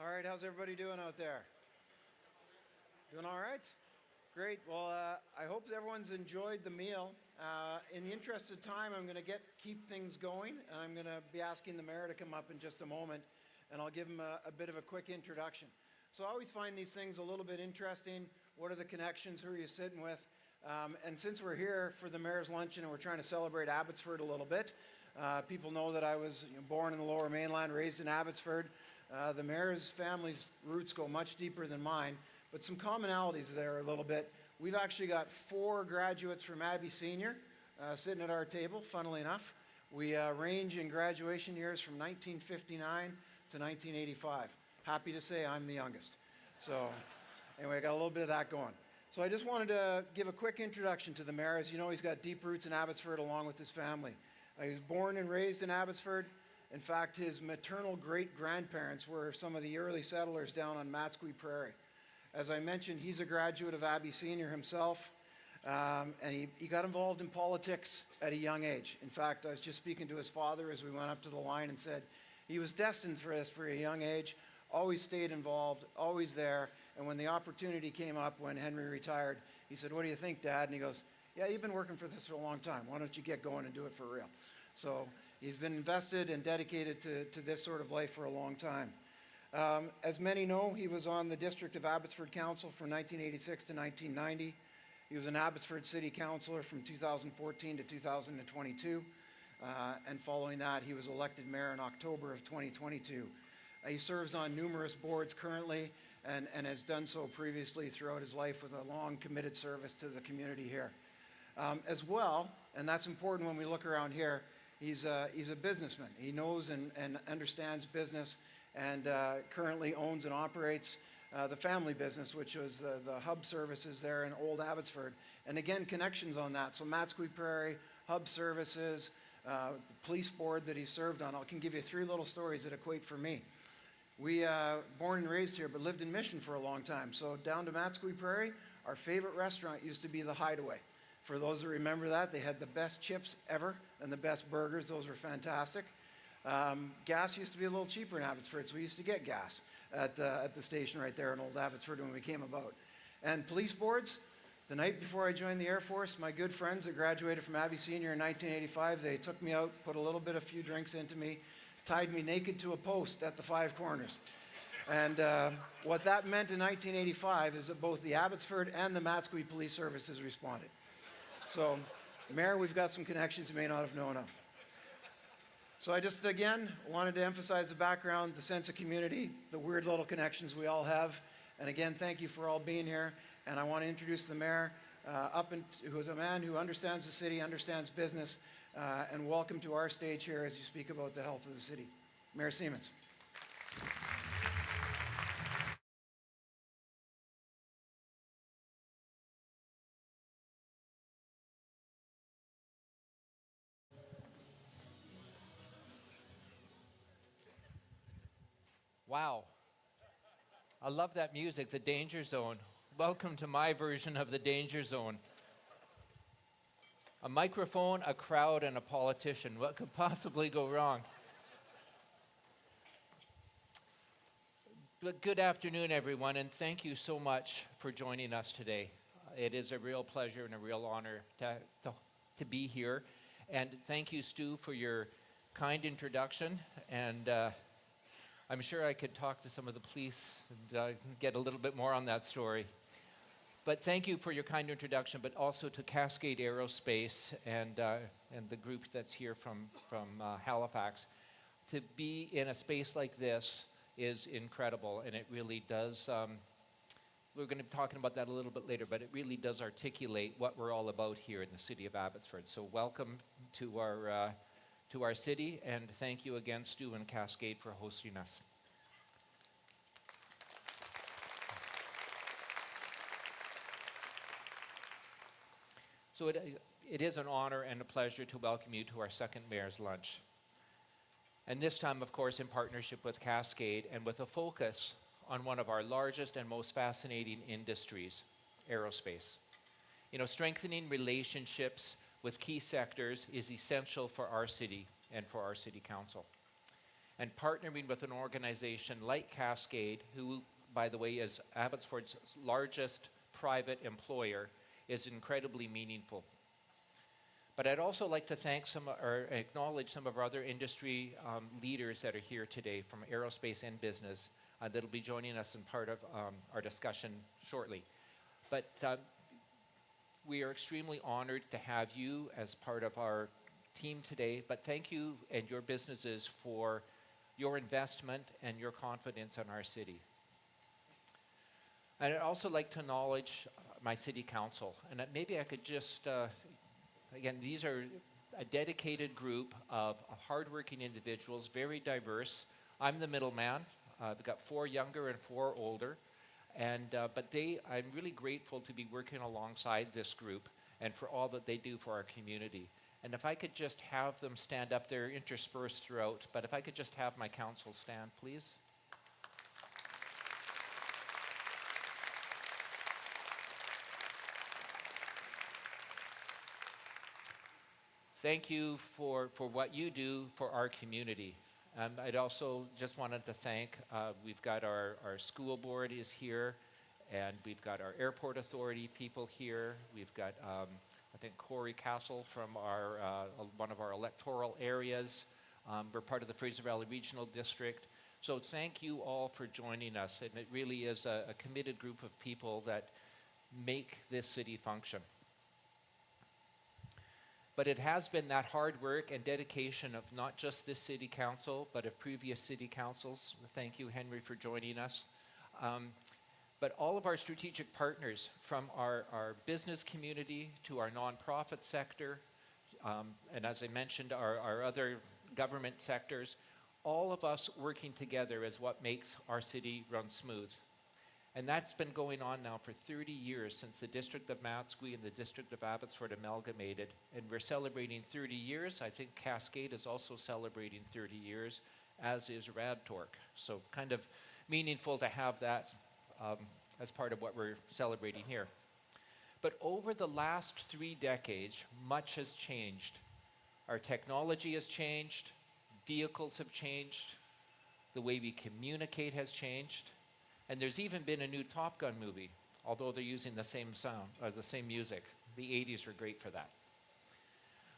All right, how's everybody doing out there? Doing all right? Great. Well, I hope everyone's enjoyed the meal. In the interest of time, I'm going to keep things going, and I'm going to be asking the mayor to come up in just a moment, and I'll give him a bit of a quick introduction. So I always find these things a little bit interesting. What are the connections? Who are you sitting with? And since we're here for the mayor's luncheon and we're trying to celebrate Abbotsford a little bit, people know that I was born in the Lower Mainland, raised in Abbotsford. The mayor's family's roots go much deeper than mine, but some commonalities there a little bit. We've actually got 4 graduates from Abbey Senior sitting at our table, funnily enough. We range in graduation years from 1959 to 1985. Happy to say I'm the youngest. So anyway, I got a little bit of that going. So I just wanted to give a quick introduction to the mayor. As you know, he's got deep roots in Abbotsford along with his family. He was born and raised in Abbotsford. In fact, his maternal great-grandparents were some of the early settlers down on Matsqui Prairie. As I mentioned, he's a graduate of Abbey Senior himself, and he got involved in politics at a young age. In fact, I was just speaking to his father as we went up to the line and said he was destined for this for a young age, always stayed involved, always there, and when the opportunity came up when Henry retired, he said, "What do you think, Dad?" And he goes, "Yeah, you've been working for this for a long time. Why don't you get going and do it for real?" So he's been invested and dedicated to this sort of life for a long time. As many know, he was on the District of Abbotsford Council from 1986 to 1990. He was an Abbotsford City Councillor from 2014 to 2022. And following that, he was elected mayor in October of 2022. He serves on numerous boards currently and has done so previously throughout his life with a long committed service to the community here. As well, and that's important when we look around here, he's a businessman. He knows and understands business and currently owns and operates the family business, which was the hub services there in Old Abbotsford. And again, connections on that. So Matsqui Prairie, hub services, the police board that he served on. I can give you 3 little stories that equate for me. We, born and raised here, but lived in Mission for a long time. So down to Matsqui Prairie, our favorite restaurant used to be the Hideaway. For those that remember that, they had the best chips ever and the best burgers. Those were fantastic. Gas used to be a little cheaper in Abbotsford, so we used to get gas at the station right there in Old Abbotsford when we came about. And police boards, the night before I joined the Air Force, my good friends that graduated from Abbey Senior in 1985, they took me out, put a few drinks into me, tied me naked to a post at the 5 Corners. And what that meant in 1985 is that both the Abbotsford and the Matsqui Police Services responded. So, Mayor, we've got some connections you may not have known of. So I just, again, wanted to emphasize the background, the sense of community, the weird little connections we all have. And again, thank you for all being here. And I want to introduce the mayor, who is a man who understands the city, understands business, and welcome to our stage here as you speak about the health of the city. Mayor Siemens. Wow. I love that music, the Danger Zone. Welcome to my version of the Danger Zone. A microphone, a crowd, and a politician. What could possibly go wrong? But good afternoon, everyone, and thank you so much for joining us today. It is a real pleasure and a real honor to be here. And thank you, Stu, for your kind introduction. And I'm sure I could talk to some of the police and get a little bit more on that story. But thank you for your kind introduction, but also to Cascade Aerospace and the group that's here from Halifax. To be in a space like this is incredible, and it really does, we're going to be talking about that a little bit later, but it really does articulate what we're all about here in the city of Abbotsford. So welcome to our city, and thank you again, Stu and Cascade, for hosting us. So it is an honor and a pleasure to welcome you to our second Mayor's Lunch. And this time, of course, in partnership with Cascade and with a focus on one of our largest and most fascinating industries, aerospace. You know, strengthening relationships with key sectors is essential for our city and for our city council. and partnering with an organization like Cascade, who, by the way, is Abbotsford's largest private employer, is incredibly meaningful. But I'd also like to thank or acknowledge some of our other industry leaders that are here today from aerospace and business that'll be joining us in part of our discussion shortly. But we are extremely honored to have you as part of our team today, but thank you and your businesses for your investment and your confidence in our city. And I'd also like to acknowledge my city council, and maybe I could just, again, these are a dedicated group of hardworking individuals, very diverse. I'm the middleman. I've got 4 younger and 4 older, and but I'm really grateful to be working alongside this group and for all that they do for our community. And if I could just have them stand up there, interspersed throughout, but if I could just have my council stand, please. Thank you for what you do for our community. I'd also just wanted to thank, we've got our school board is here, and we've got our airport authority people here. We've got, I think, Corey Castle from one of our electoral areas. We're part of the Fraser Valley Regional District. So thank you all for joining us, and it really is a committed group of people that make this city function. But it has been that hard work and dedication of not just this city council, but of previous city councils. Thank you, Henry, for joining us. But all of our strategic partners, from our business community to our nonprofit sector, and as I mentioned, our other government sectors, all of us working together is what makes our city run smooth. And that's been going on now for 30 years since the District of Matsqui and the District of Abbotsford amalgamated. And we're celebrating 30 years. I think Cascade is also celebrating 30 years, as is Radtorque. So kind of meaningful to have that as part of what we're celebrating here. But over the last 3 decades, much has changed. Our technology has changed, vehicles have changed, the way we communicate has changed. And there's even been a new Top Gun movie, although they're using the same sound, or the same music. The 80s were great for that.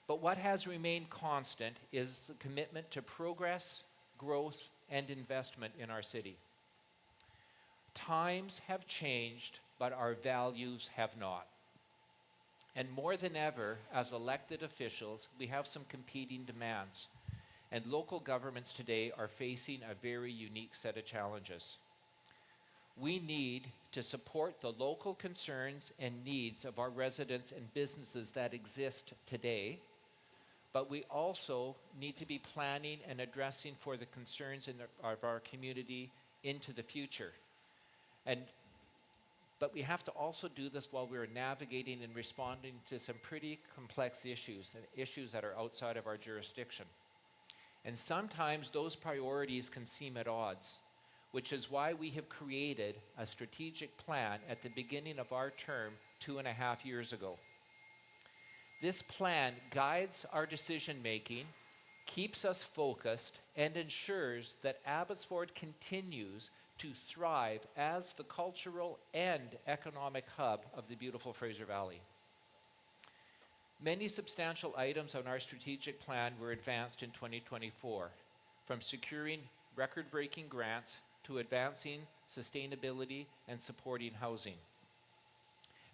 But what has remained constant is the commitment to progress, growth, and investment in our city. Times have changed, but our values have not. And more than ever, as elected officials, we have some competing demands. And local governments today are facing a very unique set of challenges. We need to support the local concerns and needs of our residents and businesses that exist today, but we also need to be planning and addressing for the concerns of our community into the future. But we have to also do this while we're navigating and responding to some pretty complex issues that are outside of our jurisdiction. And sometimes those priorities can seem at odds, which is why we have created a strategic plan at the beginning of our term 2.5 years ago. This plan guides our decision-making, keeps us focused, and ensures that Abbotsford continues to thrive as the cultural and economic hub of the beautiful Fraser Valley. Many substantial items on our strategic plan were advanced in 2024, from securing record-breaking grants to advancing sustainability and supporting housing.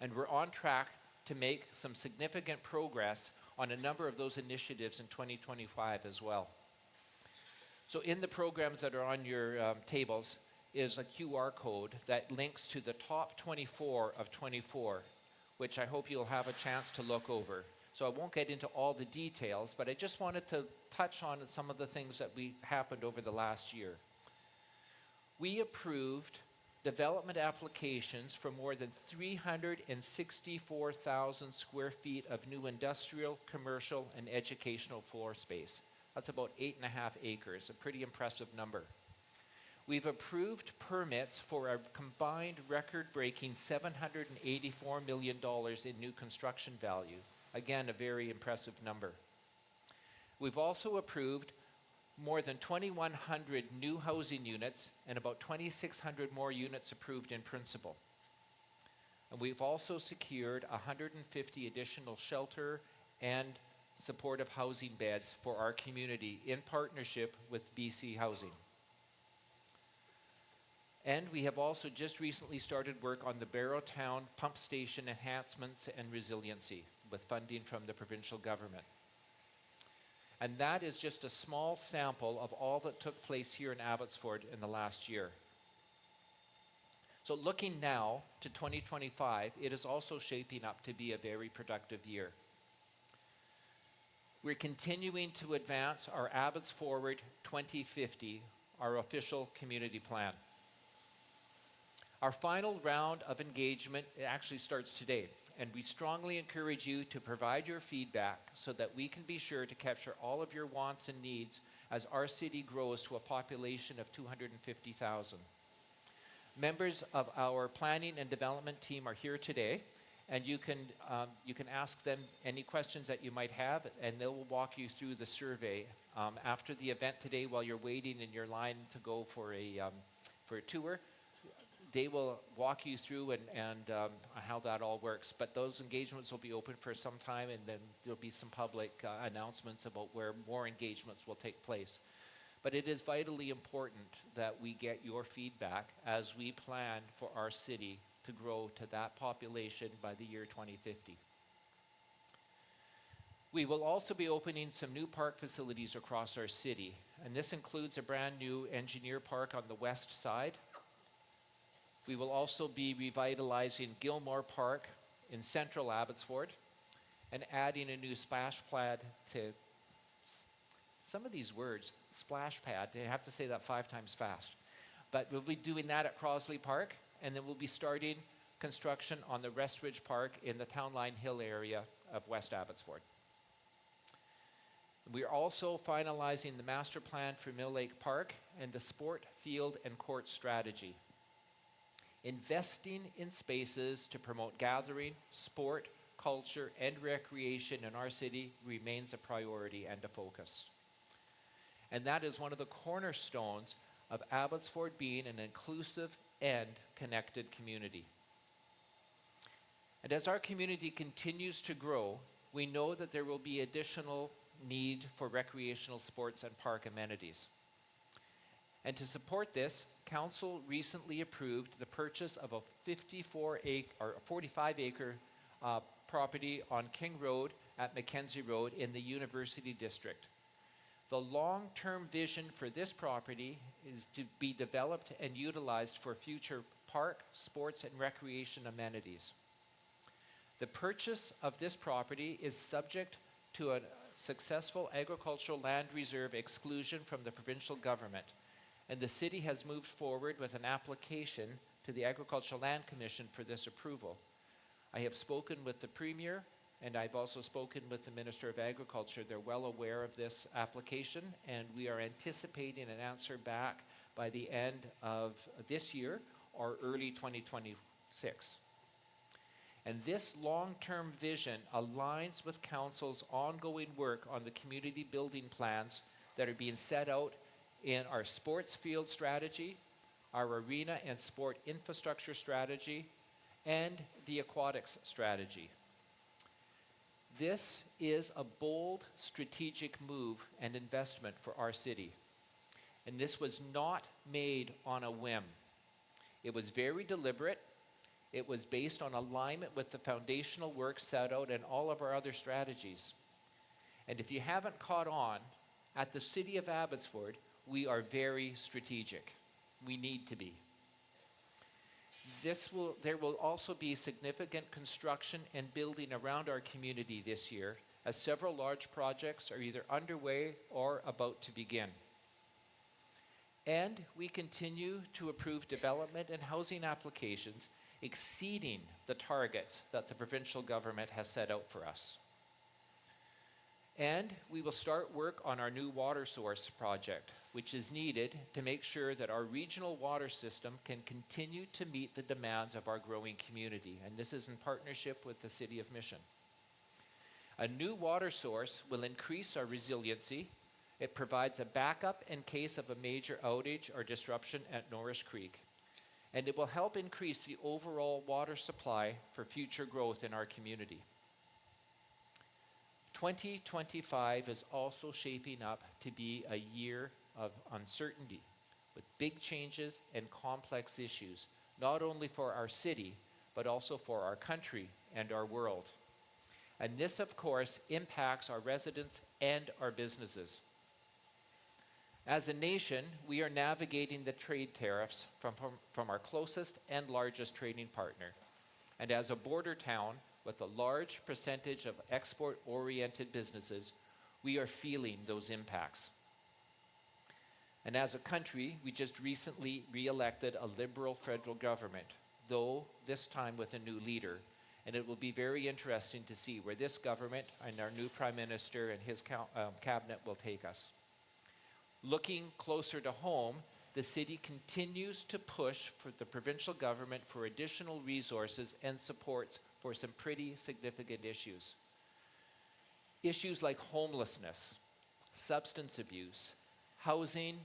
And we're on track to make some significant progress on a number of those initiatives in 2025 as well. So in the programs that are on your tables is a QR code that links to the top 24 of 24, which I hope you'll have a chance to look over. So I won't get into all the details, but I just wanted to touch on some of the things that happened over the last year. We approved development applications for more than 364,000 square feet of new industrial, commercial, and educational floor space. That's about 8.5 acres, a pretty impressive number. We've approved permits for a combined record-breaking $784 million in new construction value. Again, a very impressive number. We've also approved more than 2,100 new housing units and about 2,600 more units approved in principle. And we've also secured 150 additional shelter and supportive housing beds for our community in partnership with BC Housing. And we have also just recently started work on the Barrowtown pump station enhancements and resiliency with funding from the provincial government. And that is just a small sample of all that took place here in Abbotsford in the last year. So looking now to 2025, it is also shaping up to be a very productive year. We're continuing to advance our Abbotsford 2050, our official community plan. Our final round of engagement actually starts today, and we strongly encourage you to provide your feedback so that we can be sure to capture all of your wants and needs as our city grows to a population of 250,000. Members of our planning and development team are here today, and you can ask them any questions that you might have, and they will walk you through the survey after the event today while you're waiting in your line to go for a tour. They will walk you through and how that all works. But those engagements will be open for some time, and then there'll be some public announcements about where more engagements will take place. But it is vitally important that we get your feedback as we plan for our city to grow to that population by the year 2050. We will also be opening some new park facilities across our city, and this includes a brand new engineer park on the west side. We will also be revitalizing Gilmore Park in central Abbotsford and adding a new splash pad to some of these words, splash pad, I have to say that 5 times fast. But we'll be doing that at Crosley Park, and then we'll be starting construction on the Restridge Park in the Town Line Hill area of West Abbotsford. We are also finalizing the master plan for Mill Lake Park and the sport, field, and court strategy. Investing in spaces to promote gathering, sport, culture, and recreation in our city remains a priority and a focus. And that is one of the cornerstones of Abbotsford being an inclusive and connected community. And as our community continues to grow, we know that there will be additional need for recreational sports and park amenities. And to support this, Council recently approved the purchase of a 45-acre property on King Road at Mackenzie Road in the University District. The long-term vision for this property is to be developed and utilized for future park, sports, and recreation amenities. The purchase of this property is subject to a successful agricultural land reserve exclusion from the provincial government, and the city has moved forward with an application to the Agricultural Land Commission for this approval. I have spoken with the Premier, and I've also spoken with the Minister of Agriculture. They're well aware of this application, and we are anticipating an answer back by the end of this year or early 2026. And this long-term vision aligns with Council's ongoing work on the community building plans that are being set out in our sports field strategy, our arena and sport infrastructure strategy, and the aquatics strategy. This is a bold strategic move and investment for our city. And this was not made on a whim. It was very deliberate. It was based on alignment with the foundational work set out in all of our other strategies. And if you haven't caught on, at the City of Abbotsford, we are very strategic. We need to be. There will also be significant construction and building around our community this year, as several large projects are either underway or about to begin. And we continue to approve development and housing applications exceeding the targets that the provincial government has set out for us. And we will start work on our new water source project, which is needed to make sure that our regional water system can continue to meet the demands of our growing community. And this is in partnership with the City of Mission. A new water source will increase our resiliency It provides a backup in case of a major outage or disruption at Norris Creek. And it will help increase the overall water supply for future growth in our community. 2025 is also shaping up to be a year of uncertainty, with big changes and complex issues, not only for our city, but also for our country and our world. And this, of course, impacts our residents and our businesses. As a nation, we are navigating the trade tariffs from our closest and largest trading partner. And as a border town with a large percentage of export-oriented businesses, we are feeling those impacts. And as a country, we just recently re-elected a Liberal federal government, though this time with a new leader. And it will be very interesting to see where this government and our new Prime Minister and his cabinet will take us. Looking closer to home, the city continues to push for the provincial government for additional resources and supports for some pretty significant issues. Issues like homelessness, substance abuse, housing,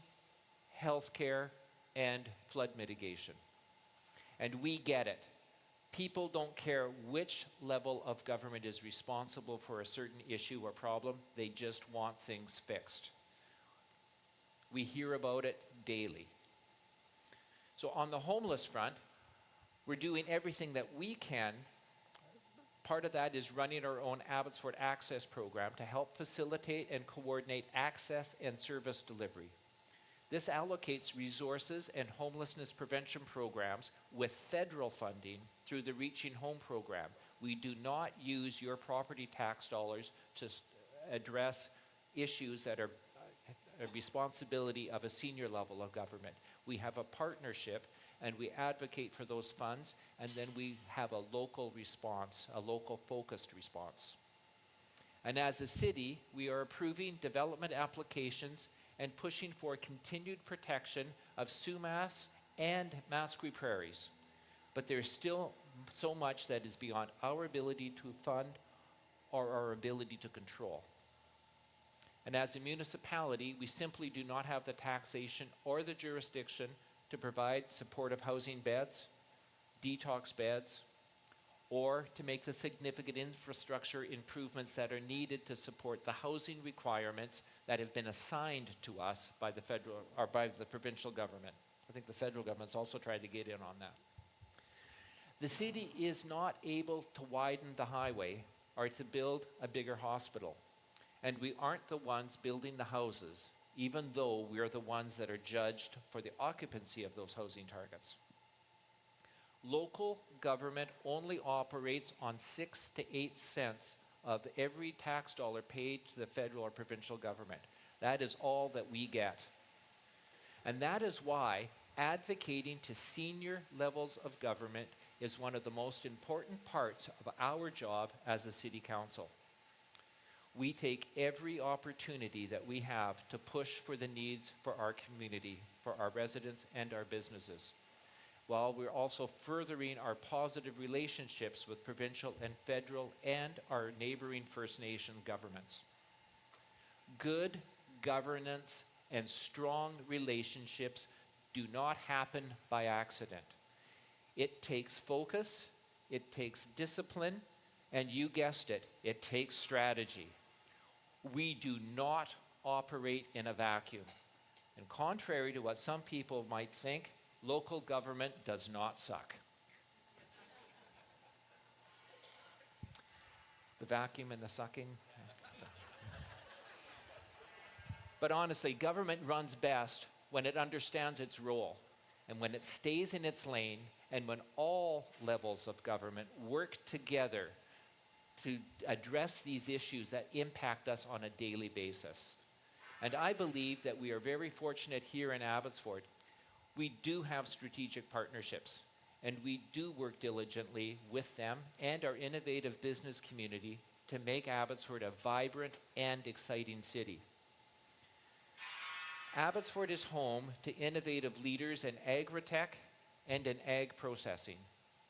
healthcare, and flood mitigation. And we get it. People don't care which level of government is responsible for a certain issue or problem. They just want things fixed. We hear about it daily. So on the homeless front, we're doing everything that we can. Part of that is running our own Abbotsford Access program to help facilitate and coordinate access and service delivery. This allocates resources and homelessness prevention programs with federal funding through the Reaching Home program. We do not use your property tax dollars to address issues that are a responsibility of a senior level of government. We have a partnership and we advocate for those funds, and then we have a local response, a local focused response. And as a city, we are approving development applications and pushing for continued protection of sumas and Mascui prairies. But there's still so much that is beyond our ability to fund or our ability to control. And as a municipality, we simply do not have the taxation or the jurisdiction to provide supportive housing beds, detox beds, or to make the significant infrastructure improvements that are needed to support the housing requirements that have been assigned to us by the federal or by the provincial government. I think the federal government's also tried to get in on that. The city is not able to widen the highway or to build a bigger hospital. And we aren't the ones building the houses, even though we are the ones that are judged for the occupancy of those housing targets. Local government only operates on 6 to 8 cents of every tax dollar paid to the federal or provincial government. That is all that we get. And that is why advocating to senior levels of government is one of the most important parts of our job as a city council. We take every opportunity that we have to push for the needs for our community, for our residents and our businesses, while we're also furthering our positive relationships with provincial and federal and our neighboring First Nation governments. Good governance and strong relationships do not happen by accident. It takes focus, it takes discipline, and you guessed it, it takes strategy. We do not operate in a vacuum. And contrary to what some people might think, local government does not suck. The vacuum and the sucking. But honestly, government runs best when it understands its role and when it stays in its lane and when all levels of government work together to address these issues that impact us on a daily basis. And I believe that we are very fortunate here in Abbotsford. We do have strategic partnerships, and we do work diligently with them and our innovative business community to make Abbotsford a vibrant and exciting city. Abbotsford is home to innovative leaders in agri-tech and in ag processing,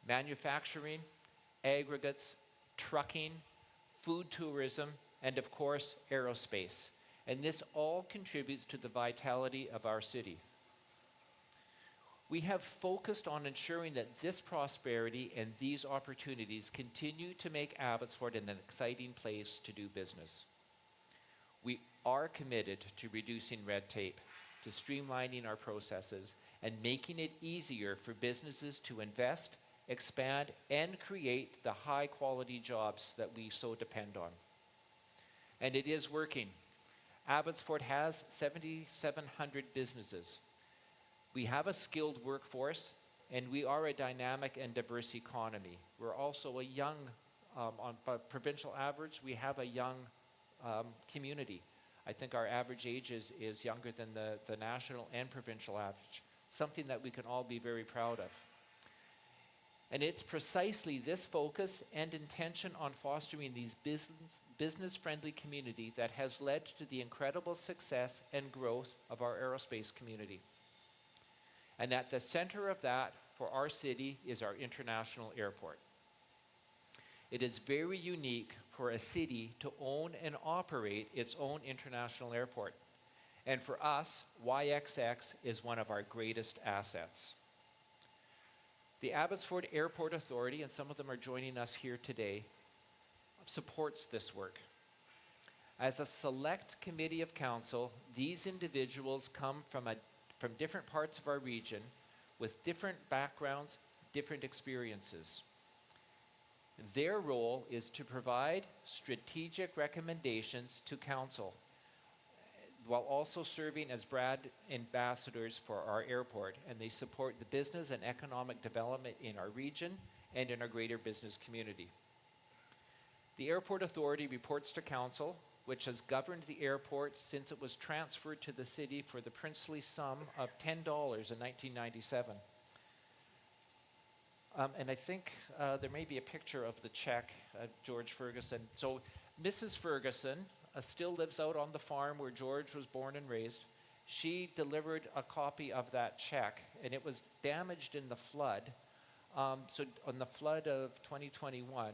manufacturing, aggregates, trucking, food tourism, and of course, aerospace. And this all contributes to the vitality of our city. We have focused on ensuring that this prosperity and these opportunities continue to make Abbotsford an exciting place to do business. We are committed to reducing red tape, to streamlining our processes, and making it easier for businesses to invest, expand, and create the high-quality jobs that we so depend on. And it is working. Abbotsford has 7,700 businesses. We have a skilled workforce, and we are a dynamic and diverse economy. We're also a young, on provincial average, we have a young community. I think our average age is younger than the national and provincial average, something that we can all be very proud of. And it's precisely this focus and intention on fostering these business-friendly community that has led to the incredible success and growth of our aerospace community. And at the center of that for our city is our international airport. It is very unique for a city to own and operate its own international airport. And for us, YXX is one of our greatest assets. The Abbotsford Airport Authority, and some of them are joining us here today, supports this work. As a select committee of council, these individuals come from different parts of our region with different backgrounds, different experiences. Their role is to provide strategic recommendations to council while also serving as brand ambassadors for our airport, and they support the business and economic development in our region and in our greater business community. The Airport Authority reports to council, which has governed the airport since it was transferred to the city for the princely sum of $10 in 1997. And I think there may be a picture of the check, George Ferguson. So Mrs. Ferguson still lives out on the farm where George was born and raised. She delivered a copy of that check, and it was damaged in the flood. So on the flood of 2021,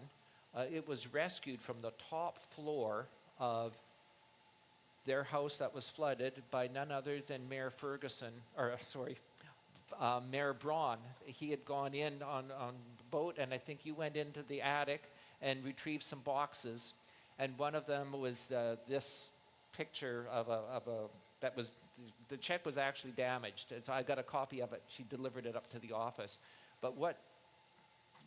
it was rescued from the top floor of their house that was flooded by none other than Mayor Braun. He had gone in on the boat, and I think you went into the attic and retrieved some boxes, and one of them was this picture of the check was actually damaged, and so I got a copy of it. She delivered it up to the office. But what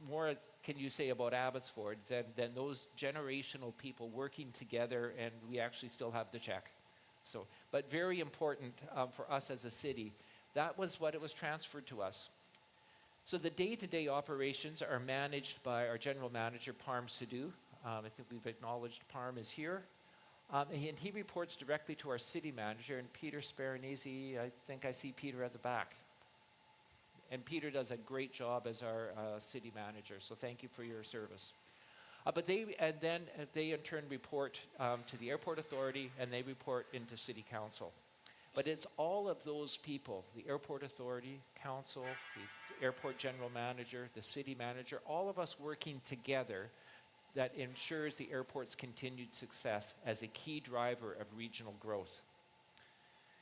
more can you say about Abbotsford than those generational people working together, and we actually still have the check. So, but very important for us as a city. That was what it was transferred to us. So the day-to-day operations are managed by our general manager, Parm Sidhu. I think we've acknowledged Parm is here. And he reports directly to our city manager, and Peter Sparanese. I think I see Peter at the back. And Peter does a great job as our city manager, so thank you for your service. But they in turn report to the Airport Authority, and they report into City Council. But it's all of those people, the Airport Authority, Council, the Airport General Manager, the City Manager, all of us working together that ensures the airport's continued success as a key driver of regional growth.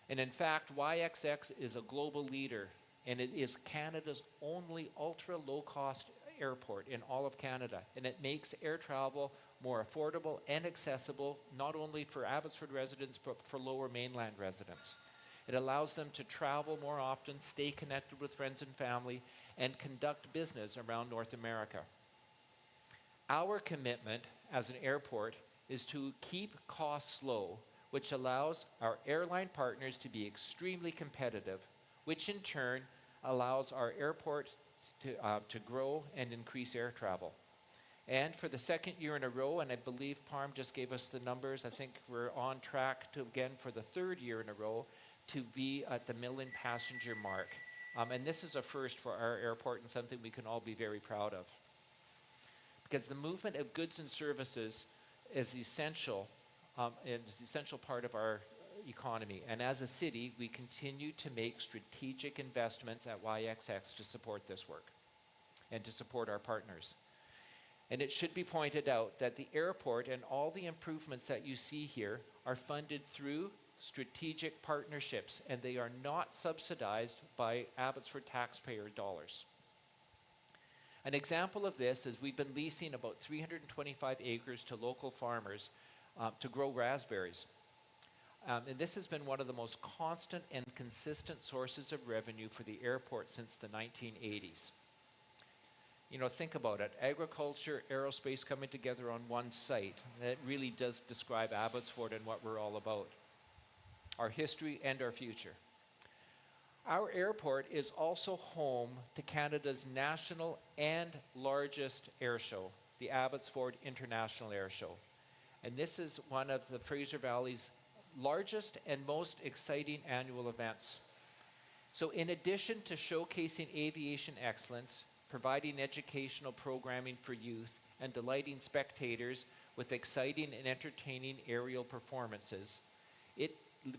And in fact, YXX is a global leader, and it is Canada's only ultra-low-cost airport in all of Canada. And it makes air travel more affordable and accessible, not only for Abbotsford residents, but for Lower Mainland residents. It allows them to travel more often, stay connected with friends and family, and conduct business around North America. Our commitment as an airport is to keep costs low, which allows our airline partners to be extremely competitive, which in turn allows our airport to grow and increase air travel. And for the second year in a row, and I believe Parm just gave us the numbers, I think we're on track to, again, for the third year in a row, to be at the million passenger mark. And this is a first for our airport and something we can all be very proud of. Because the movement of goods and services is essential, and is an essential part of our economy. And as a city, we continue to make strategic investments at YXX to support this work and to support our partners. And it should be pointed out that the airport and all the improvements that you see here are funded through strategic partnerships, and they are not subsidized by Abbotsford taxpayer dollars. An example of this is we've been leasing about 325 acres to local farmers to grow raspberries. And this has been one of the most constant and consistent sources of revenue for the airport since the 1980s. You know, think about it. Agriculture, aerospace coming together on one site. That really does describe Abbotsford and what we're all about. Our history and our future. Our airport is also home to Canada's national and largest air show, the Abbotsford International Air Show. And this is one of the Fraser Valley's largest and most exciting annual events. So in addition to showcasing aviation excellence, providing educational programming for youth, and delighting spectators with exciting and entertaining aerial performances, it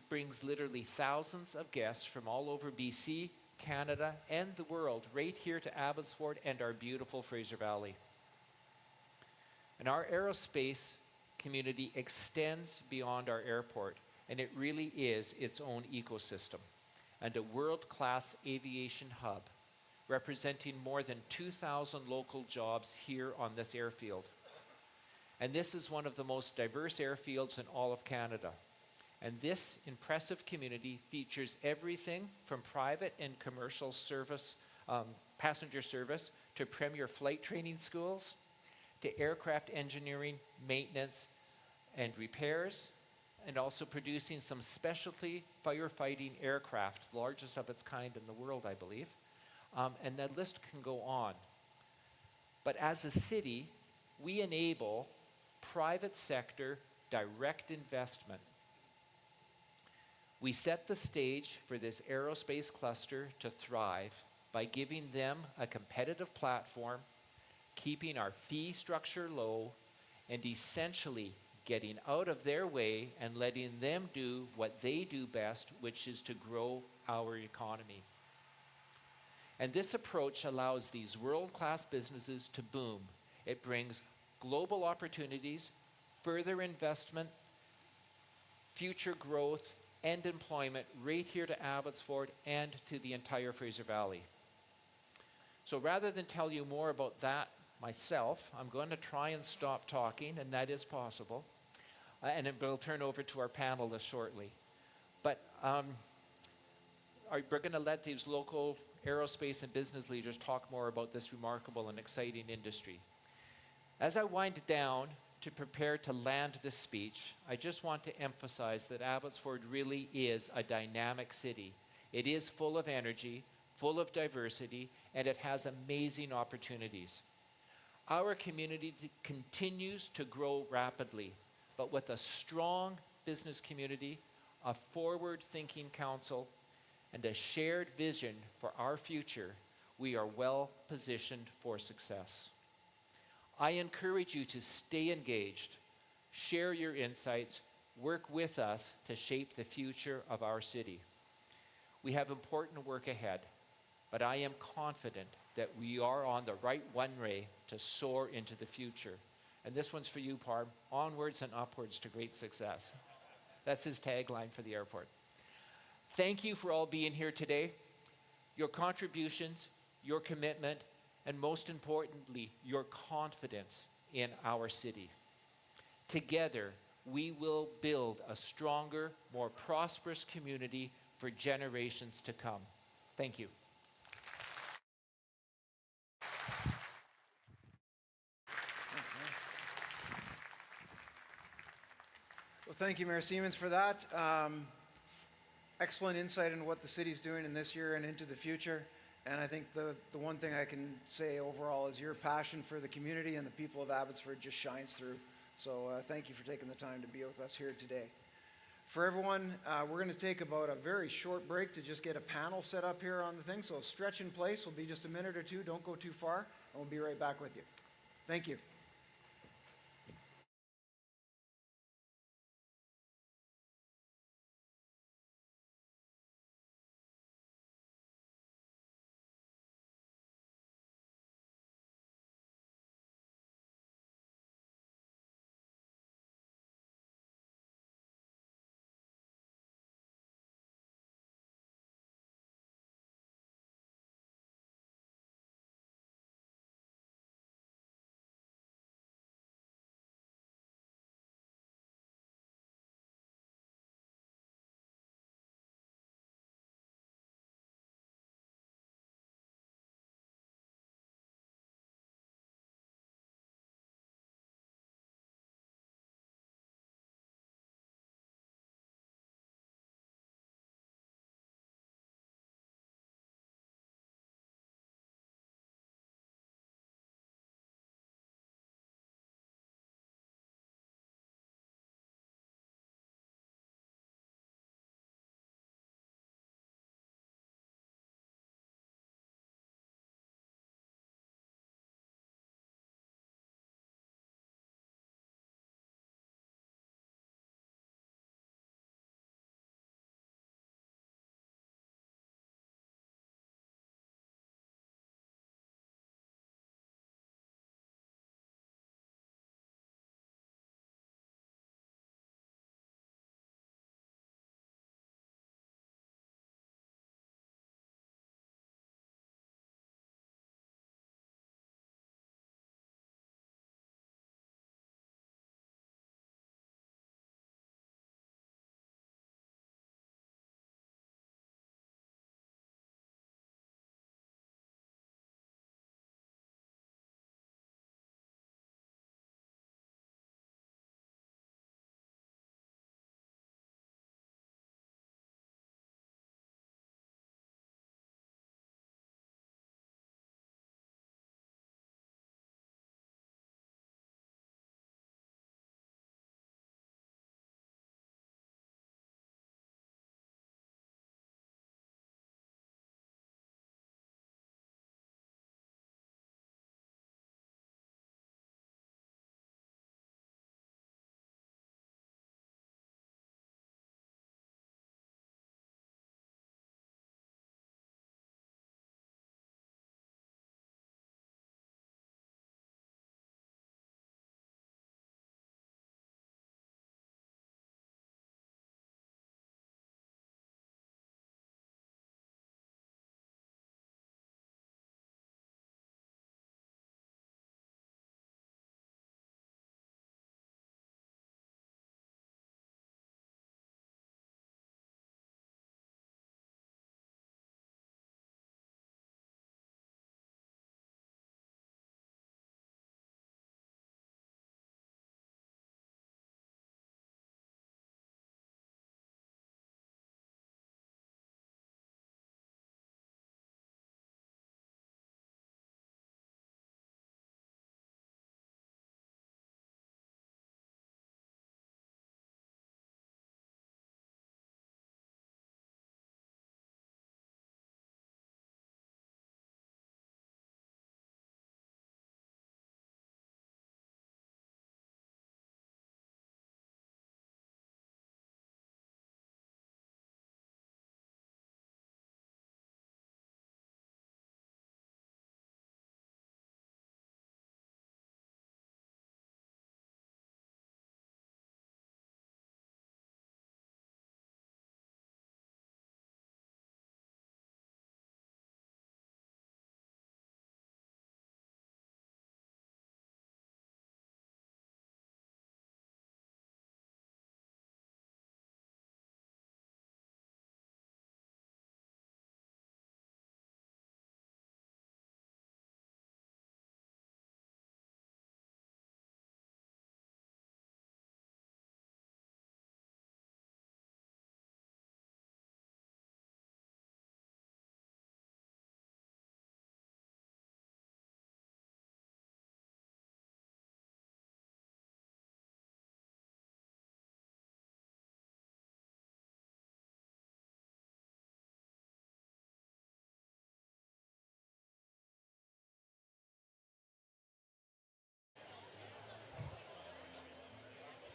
brings literally thousands of guests from all over BC, Canada, and the world right here to Abbotsford and our beautiful Fraser Valley. And our aerospace community extends beyond our airport, and it really is its own ecosystem and a world-class aviation hub representing more than 2,000 local jobs here on this airfield. And this is one of the most diverse airfields in all of Canada. And this impressive community features everything from private and commercial service, passenger service, to premier flight training schools, to aircraft engineering, maintenance, and repairs, and also producing some specialty firefighting aircraft, the largest of its kind in the world, I believe. And that list can go on. But as a city, we enable private sector direct investment. We set the stage for this aerospace cluster to thrive by giving them a competitive platform, keeping our fee structure low, and essentially getting out of their way and letting them do what they do best, which is to grow our economy. And this approach allows these world-class businesses to boom. It brings global opportunities, further investment, future growth, and employment right here to Abbotsford and to the entire Fraser Valley. So rather than tell you more about that myself, I'm going to try and stop talking, and that is possible. And then we'll turn over to our panelists shortly. But we're going to let these local aerospace and business leaders talk more about this remarkable and exciting industry. As I wind down to prepare to land this speech, I just want to emphasize that Abbotsford really is a dynamic city. It is full of energy, full of diversity, and it has amazing opportunities. Our community continues to grow rapidly, but with a strong business community, a forward-thinking council, and a shared vision for our future, we are well positioned for success. I encourage you to stay engaged, share your insights, work with us to shape the future of our city. We have important work ahead, but I am confident that we are on the right runway to soar into the future. And this one's for you, Parb. Onwards and upwards to great success. That's his tagline for the airport. Thank you for all being here today. Your contributions, your commitment, and most importantly, your confidence in our city. Together, we will build a stronger, more prosperous community for generations to come. Thank you. Well, thank you, Mayor Siemens, for that. Excellent insight into what the city's doing in this year and into the future. And I think the one thing I can say overall is your passion for the community and the people of Abbotsford just shines through. So thank you for taking the time to be with us here today. For everyone, we're going to take about a very short break to just get a panel set up here on the thing. So stretch in place. Will be just a minute or two. Don't go too far. And we'll be right back with you. Thank you.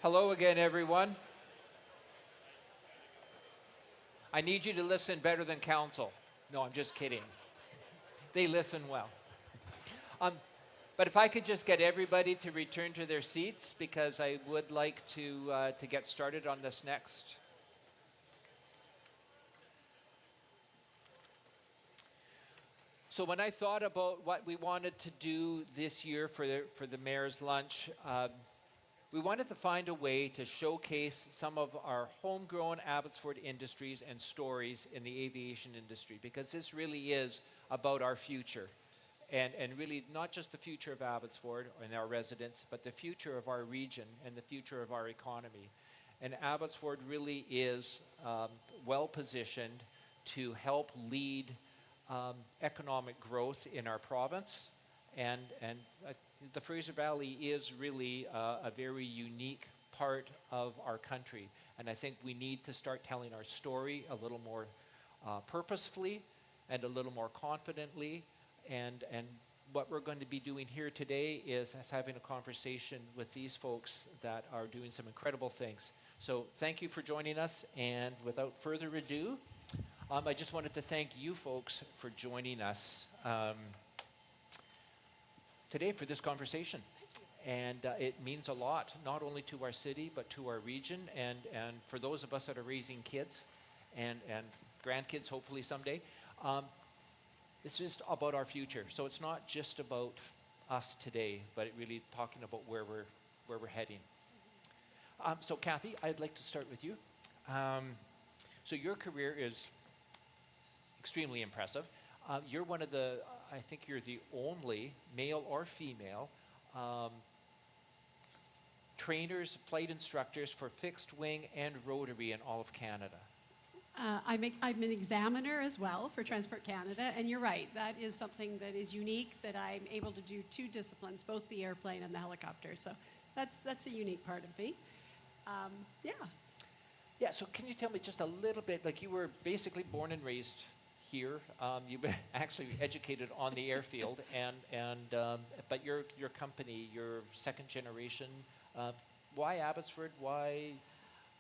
Hello again, everyone. I need you to listen better than council. No, I'm just kidding. They listen well. Um, but if I could just get everybody to return to their seats, because I would like to get started on this next. So when I thought about what we wanted to do this year for the mayor's lunch, we wanted to find a way to showcase some of our homegrown Abbotsford industries and stories in the aviation industry, because this really is about our future. And really not just the future of Abbotsford and our residents, but the future of our region and the future of our economy. And Abbotsford really is well positioned to help lead economic growth in our province. And the Fraser Valley is really a very unique part of our country. And I think we need to start telling our story a little more purposefully and a little more confidently. And what we're going to be doing here today is having a conversation with these folks that are doing some incredible things. So thank you for joining us. And without further ado, I just wanted to thank you folks for joining us today for this conversation. And it means a lot, not only to our city, but to our region. And for those of us that are raising kids and grandkids, hopefully someday, it's just about our future. So it's not just about us today, but it really talking about where we're heading. So Kathy, I'd like to start with you. So your career is extremely impressive. You're one of the, I think you're the only male or female trainers, flight instructors for fixed wing and rotary in all of Canada. I'm an examiner as well for Transport Canada, and you're right, that is something that is unique, that I'm able to do two disciplines, both the airplane and the helicopter, so that's a unique part of me. Yeah. Yeah, so can you tell me just a little bit, like you were basically born and raised here, you've been actually educated on the airfield, but your company, your second generation, why Abbotsford, why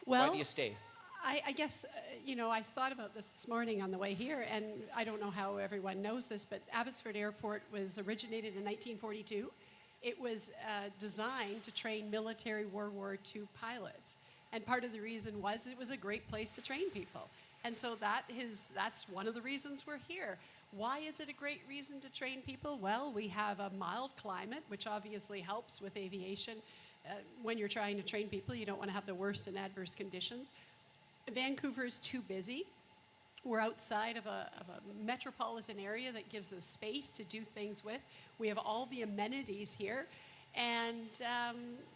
do you stay? I guess, I thought about this morning on the way here, and I don't know how everyone knows this, but Abbotsford Airport was originated in 1942. It was designed to train military World War II pilots. And part of the reason was it was a great place to train people. And so that's one of the reasons we're here. Why is it a great reason to train people? Well, we have a mild climate, which obviously helps with aviation. When you're trying to train people, you don't want to have the worst and adverse conditions. Vancouver is too busy. We're outside of a metropolitan area that gives us space to do things with. We have all the amenities here. And,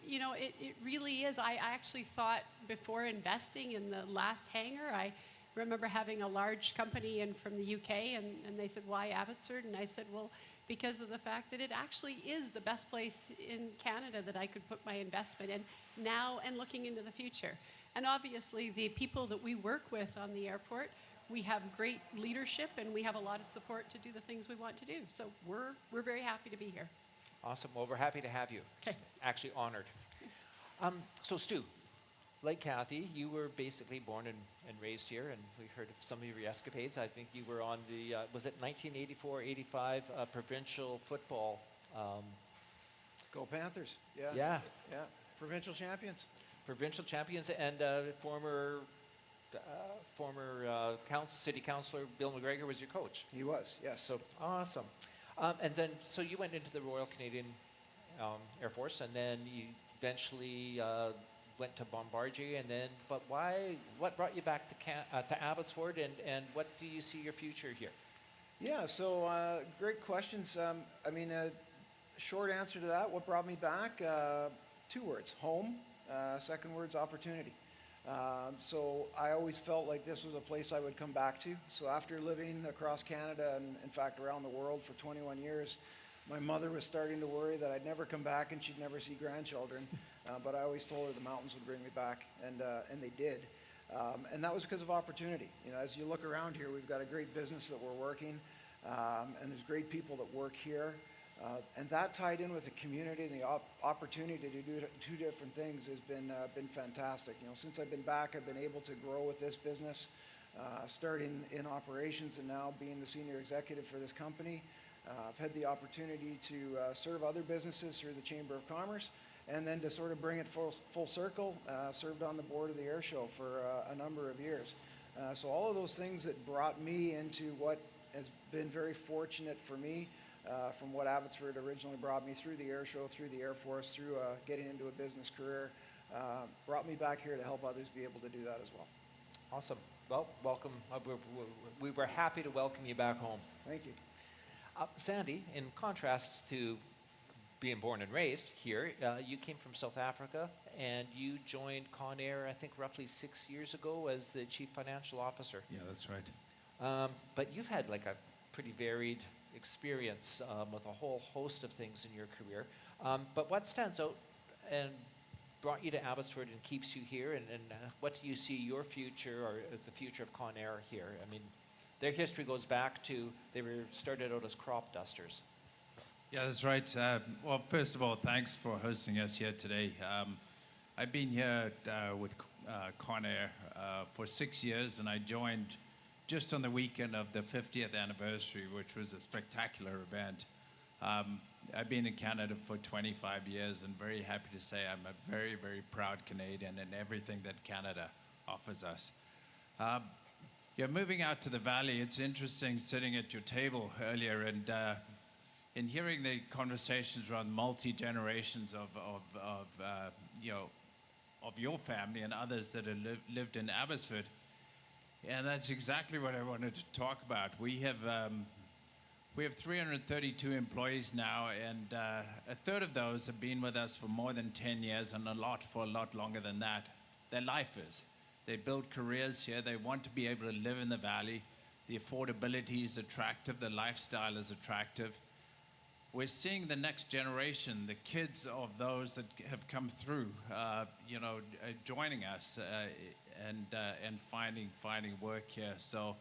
it really is. I actually thought before investing in the last hangar, I remember having a large company from the UK, and they said, why Abbotsford? And I said, well, because of the fact that it actually is the best place in Canada that I could put my investment in now and looking into the future. And obviously, the people that we work with on the airport, we have great leadership and we have a lot of support to do the things we want to do. So we're very happy to be here. Awesome. Well, we're happy to have you. Okay. Actually honored. So Stu, like Kathy, you were basically born and raised here, and we heard of some of your escapades. I think you were on the, was it 1984-85 provincial football? Go Panthers. Yeah. Yeah. Yeah. Provincial champions. Provincial champions, and former city councillor Bill McGregor was your coach. He was, yes. So awesome. And then, so you went into the Royal Canadian Air Force, and then you eventually went to Bombardier, and then, but why? What brought you back to Abbotsford, and what do you see your future here? Yeah. So great questions. Short answer to that. What brought me back? Two words: home. Second word's opportunity. So I always felt like this was a place I would come back to. So after living across Canada and in fact around the world for 21 years, my mother was starting to worry that I'd never come back and she'd never see grandchildren. But I always told her the mountains would bring me back, and they did. And that was because of opportunity. As you look around here, we've got a great business that we're working, and there's great people that work here. And that tied in with the community and the opportunity to do two different things has been fantastic. Since I've been back, I've been able to grow with this business, starting in operations and now being the senior executive for this company. I've had the opportunity to serve other businesses through the Chamber of Commerce, and then to sort of bring it full circle, served on the board of the air show for a number of years. So all of those things that brought me into what has been very fortunate for me, from what Abbotsford originally brought me through the air show, through the Air Force, through getting into a business career, brought me back here to help others be able to do that as well. Awesome. Well, welcome. We were happy to welcome you back home. Thank you. Sandy, in contrast to being born and raised here, you came from South Africa and you joined Conair, I think, roughly 6 years ago as the Chief Financial Officer. Yeah, that's right. But you've had like a pretty varied experience with a whole host of things in your career. But what stands out and brought you to Abbotsford and keeps you here, and what do you see your future or the future of Conair here? I mean, their history goes back to, they were started out as crop dusters. Yeah, that's right. Well, first of all, thanks for hosting us here today. I've been here with Conair for 6 years, and I joined just on the weekend of the 50th anniversary, which was a spectacular event. I've been in Canada for 25 years, and very happy to say I'm a very, very proud Canadian in everything that Canada offers us. Yeah, moving out to the Valley, it's interesting sitting at your table earlier and in hearing the conversations around multi-generations of your family and others that have lived in Abbotsford. And that's exactly what I wanted to talk about. We have 332 employees now, and a third of those have been with us for more than 10 years, and a lot for a lot longer than that. They're lifers. They build careers here. They want to be able to live in the Valley. The affordability is attractive. The lifestyle is attractive. We're seeing the next generation, the kids of those that have come through, joining us and finding work here. So,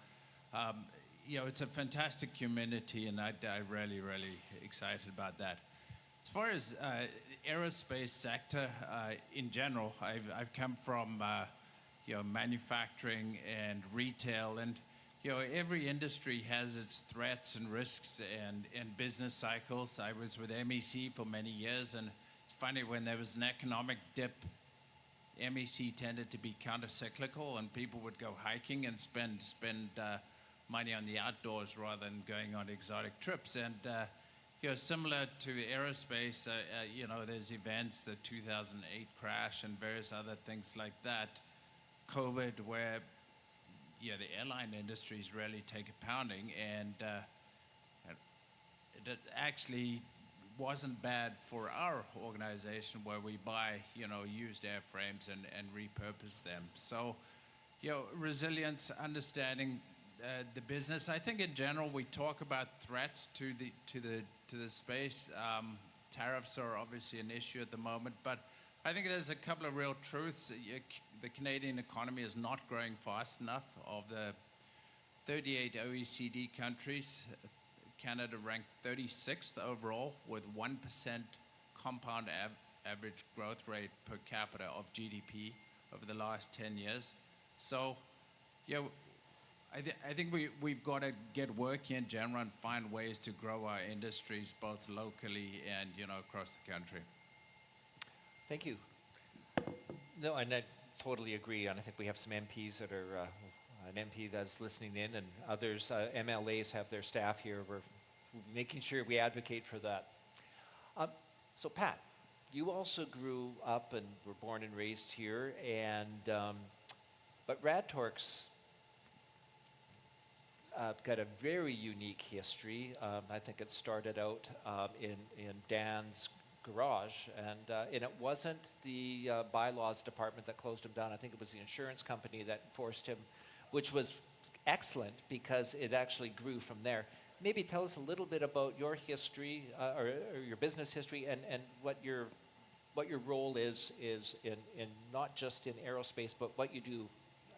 it's a fantastic community, and I'm really, really excited about that. As far as aerospace sector in general, I've come from manufacturing and retail, and every industry has its threats and risks and business cycles. I was with MEC for many years, and it's funny, when there was an economic dip, MEC tended to be counter-cyclical, and people would go hiking and spend money on the outdoors rather than going on exotic trips. And similar to aerospace, there's events, the 2008 crash and various other things like that, COVID, where the airline industries really take a pounding, and it actually wasn't bad for our organization, where we buy used airframes and repurpose them. So resilience, understanding the business. I think in general we talk about threats to the space. Tariffs are obviously an issue at the moment, but I think there's a couple of real truths. The Canadian economy is not growing fast enough. Of the 38 OECD countries, Canada ranked 36th overall, with 1% compound average growth rate per capita of GDP over the last 10 years. So, I think we've got to get working in general and find ways to grow our industries both locally and across the country. Thank you. No, and I totally agree, and I think we have some MPs that are, an MP that's listening in, and others, MLAs have their staff here. We're making sure we advocate for that. So Pat, you also grew up and were born and raised here, and but Radtork's got a very unique history. I think it started out in Dan's garage, and it wasn't the bylaws department that closed him down. I think it was the insurance company that forced him, which was excellent because it actually grew from there. Maybe tell us a little bit about your history or your business history, and what your role is in not just in aerospace, but what you do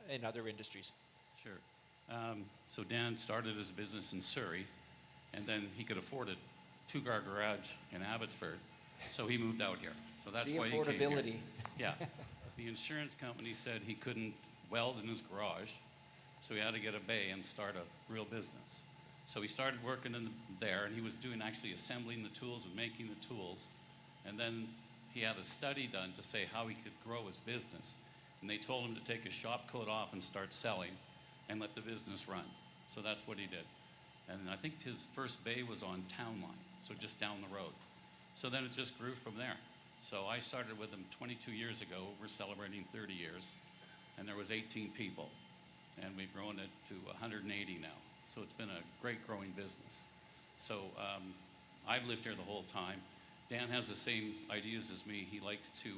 in other industries. Sure. So Dan started his business in Surrey, and then he could afford it two-car garage in Abbotsford, so he moved out here. So that's The why he came here. affordability. Yeah. The insurance company said he couldn't weld in his garage, so he had to get a bay and start a real business. So he started working there, and he was doing actually assembling the tools and making the tools. And then he had a study done to say how he could grow his business. And they told him to take his shop coat off and start selling and let the business run. So that's what he did. And I think his first bay was on Town Line, so just down the road. So then it just grew from there. So I started with him 22 years ago. We're celebrating 30 years. And there was 18 people. And we've grown it to 180 now. So it's been a great growing business. So I've lived here the whole time. Dan has the same ideas as me. He likes to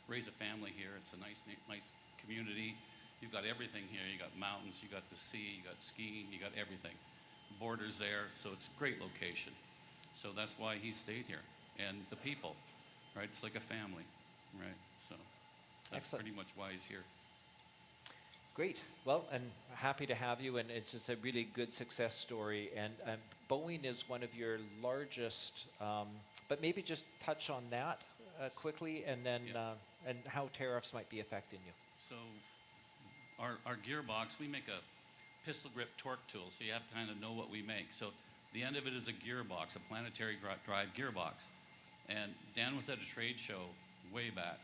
raise a family here. It's a nice community. You've got everything here. You got mountains, you got the sea, you got skiing, you got everything. Borders there, so it's a great location. So that's why he stayed here. And the people, right? It's like a family, right? So that's Excellent. pretty much why he's here. Great. Well, and happy to have you, and it's just a really good success story. And Boeing is one of your largest, but maybe just touch on that quickly, and then and how tariffs might be affecting you. So our gearbox, we make a pistol grip torque tool, so you have to kind of know what we make. So the end of it is a gearbox, a planetary drive gearbox. And Dan was at a trade show way back,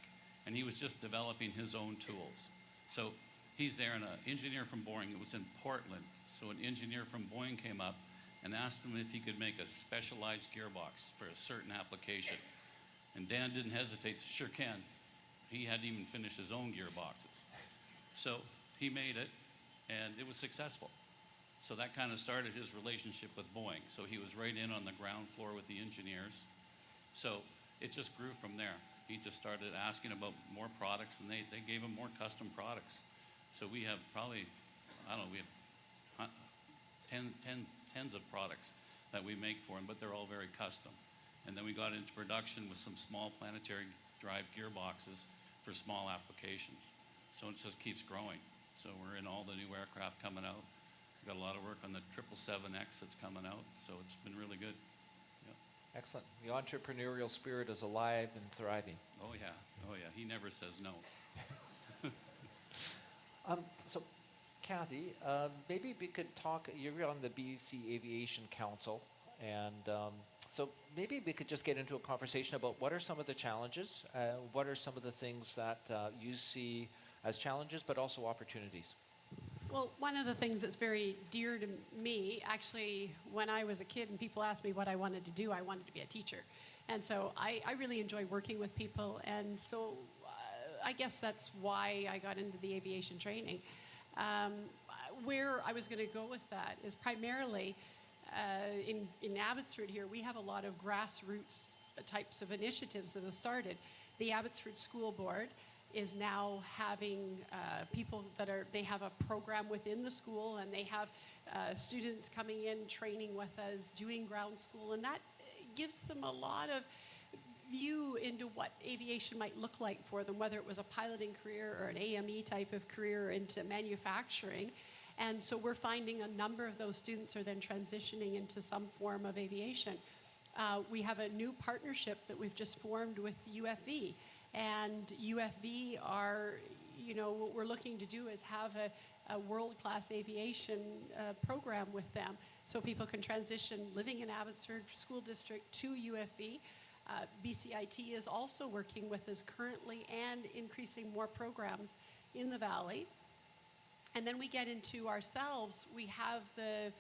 and he was just developing his own tools. So he's there, and an engineer from Boeing, it was in Portland, so an engineer from Boeing came up and asked him if he could make a specialized gearbox for a certain application. And Dan didn't hesitate, said, sure can. He hadn't even finished his own gearboxes. So he made it, and it was successful. So that kind of started his relationship with Boeing. So he was right in on the ground floor with the engineers. So it just grew from there. He just started asking about more products, and they gave him more custom products. So we have probably, I don't know, we have tens of products that we make for him, but they're all very custom. And then we got into production with some small planetary drive gearboxes for small applications. So it just keeps growing. So we're in all the new aircraft coming out. We've got a lot of work on the 777X that's coming out. So it's been really good. Yeah. Excellent. The entrepreneurial spirit is alive and thriving. Oh yeah, oh yeah. He never says no. So, Kathy, maybe we could talk. You're on the BC Aviation Council, and so maybe we could just get into a conversation about what are some of the challenges, what are some of the things that you see as challenges, but also opportunities. Well, one of the things that's very dear to me, actually, when I was a kid and people asked me what I wanted to do, I wanted to be a teacher. And so I really enjoy working with people, and so I guess that's why I got into the aviation training. Where I was going to go with that is primarily in Abbotsford here, we have a lot of grassroots types of initiatives that have started. The Abbotsford School Board is now having people they have a program within the school, and they have students coming in, training with us, doing ground school, and that gives them a lot of view into what aviation might look like for them, whether it was a piloting career or an AME type of career into manufacturing. And so we're finding a number of those students are then transitioning into some form of aviation. We have a new partnership that we've just formed with UFV. And UFV are, what we're looking to do is have a world-class aviation program with them, so people can transition living in Abbotsford School District to UFV. BCIT is also working with us currently and increasing more programs in the Valley. And then we get into ourselves. We have the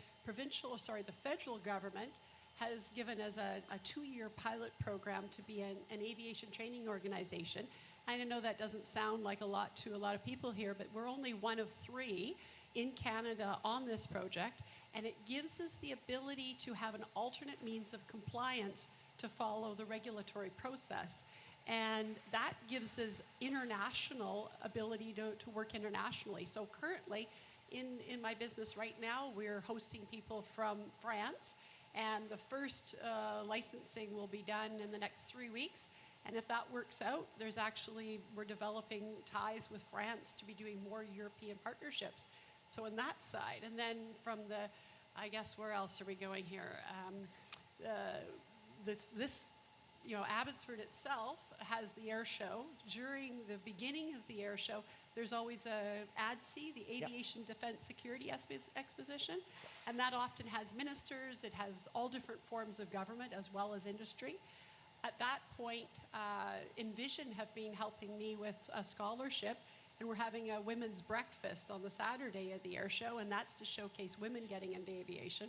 federal government has given us a 2-year pilot program to be an aviation training organization. I know that doesn't sound like a lot to a lot of people here, but we're only one of 3 in Canada on this project, and it gives us the ability to have an alternate means of compliance to follow the regulatory process. And that gives us international ability to work internationally. So currently, in my business right now, we're hosting people from France, and the first licensing will be done in the next 3 weeks. And if that works out, we're developing ties with France to be doing more European partnerships. So on that side, and then from where else are we going here? Abbotsford itself has the air show. During the beginning of the air show, there's always a ADSE, the Aviation Defense Security Exposition, and that often has ministers. It has all different forms of government as well as industry. At that point, Envision have been helping me with a scholarship, and we're having a women's breakfast on the Saturday at the air show, and that's to showcase women getting into aviation.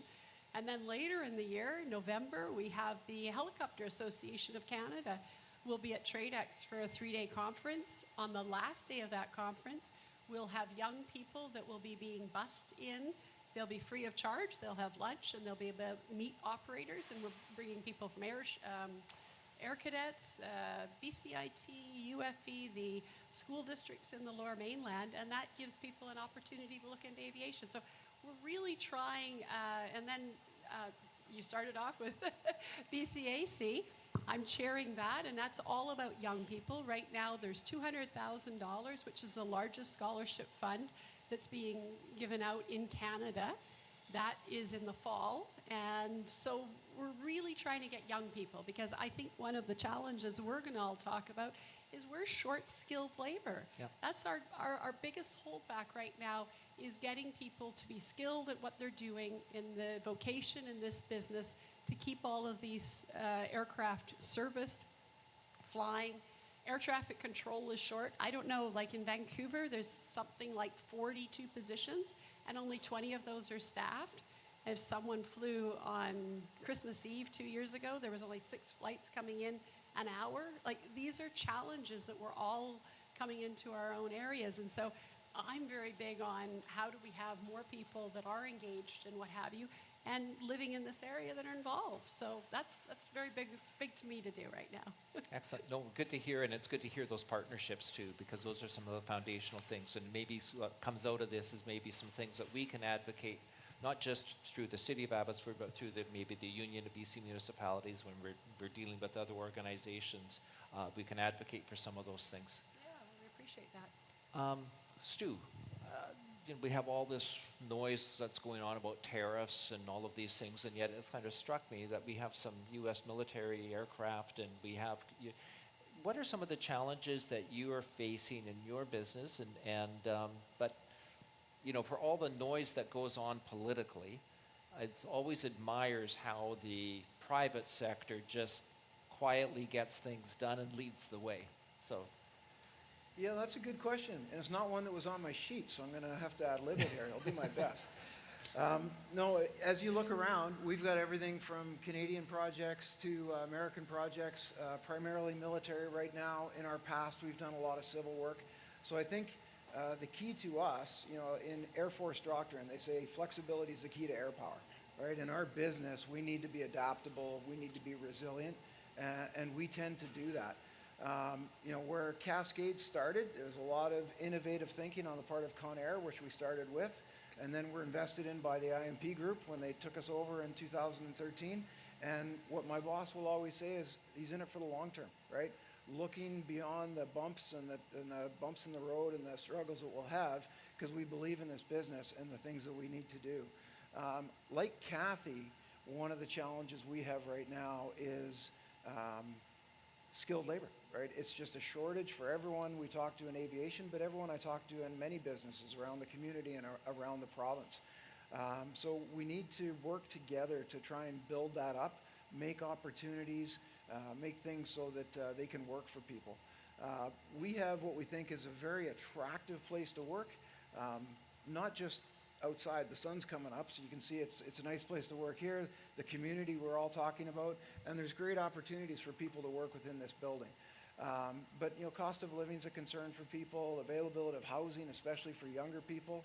And then later in the year, November, we have the Helicopter Association of Canada. We'll be at TradeX for a 3-day conference. On the last day of that conference, we'll have young people that will be being bussed in. They'll be free of charge. They'll have lunch, and they'll be able to meet operators. And we're bringing people from Air Cadets, BCIT, UFE, the school districts in the Lower Mainland, and that gives people an opportunity to look into aviation. So we're really trying, and then you started off with BCAC. I'm chairing that, and that's all about young people. Right now, there's $200,000, which is the largest scholarship fund that's being given out in Canada. That is in the fall, and so we're really trying to get young people, because I think one of the challenges we're going to all talk about is we're short-skilled labor. Yep. That's our biggest holdback right now, is getting people to be skilled at what they're doing in the vocation in this business to keep all of these aircraft serviced, flying. Air traffic control is short. I don't know, like in Vancouver, there's something like 42 positions, and only 20 of those are staffed. If someone flew on Christmas Eve 2 years ago, there was only 6 flights coming in an hour. Like, these are challenges that we're all coming into our own areas. And so I'm very big on how do we have more people that are engaged and what have you, and living in this area that are involved. So that's very big to me to do right now. Excellent. No, good to hear, and it's good to hear those partnerships too, because those are some of the foundational things. And maybe what comes out of this is maybe some things that we can advocate, not just through the City of Abbotsford, but through maybe the Union of BC Municipalities when we're dealing with other organizations. We can advocate for some of those things. Yeah, we appreciate that. Stu, we have all this noise that's going on about tariffs and all of these things, and yet it's kind of struck me that we have some U.S. military aircraft, and we have. What are some of the challenges that you are facing in your business? But for all the noise that goes on politically, I always admires how the private sector just quietly gets things done and leads the way. So. Yeah, that's a good question, and it's not one that was on my sheet, so I'm going to have to ad-lib it here. I'll do my best. No, as you look around, we've got everything from Canadian projects to American projects, primarily military right now. In our past, we've done a lot of civil work. So I think the key to us, in Air Force doctrine, they say flexibility is the key to air power, right? In our business, we need to be adaptable, we need to be resilient, and we tend to do that. Where Cascade started, there was a lot of innovative thinking on the part of Conair, which we started with, and then were invested in by the IMP group when they took us over in 2013. And what my boss will always say is he's in it for the long term, right? Looking beyond the bumps and the bumps in the road and the struggles that we'll have, because we believe in this business and the things that we need to do. Like Kathy, one of the challenges we have right now is skilled labor, right? It's just a shortage for everyone we talk to in aviation, but everyone I talk to in many businesses around the community and around the province. So we need to work together to try and build that up, make opportunities, make things so that they can work for people. We have what we think is a very attractive place to work, not just outside. The sun's coming up, so you can see it's a nice place to work here. The community we're all talking about, and there's great opportunities for people to work within this building. But cost of living is a concern for people, availability of housing, especially for younger people.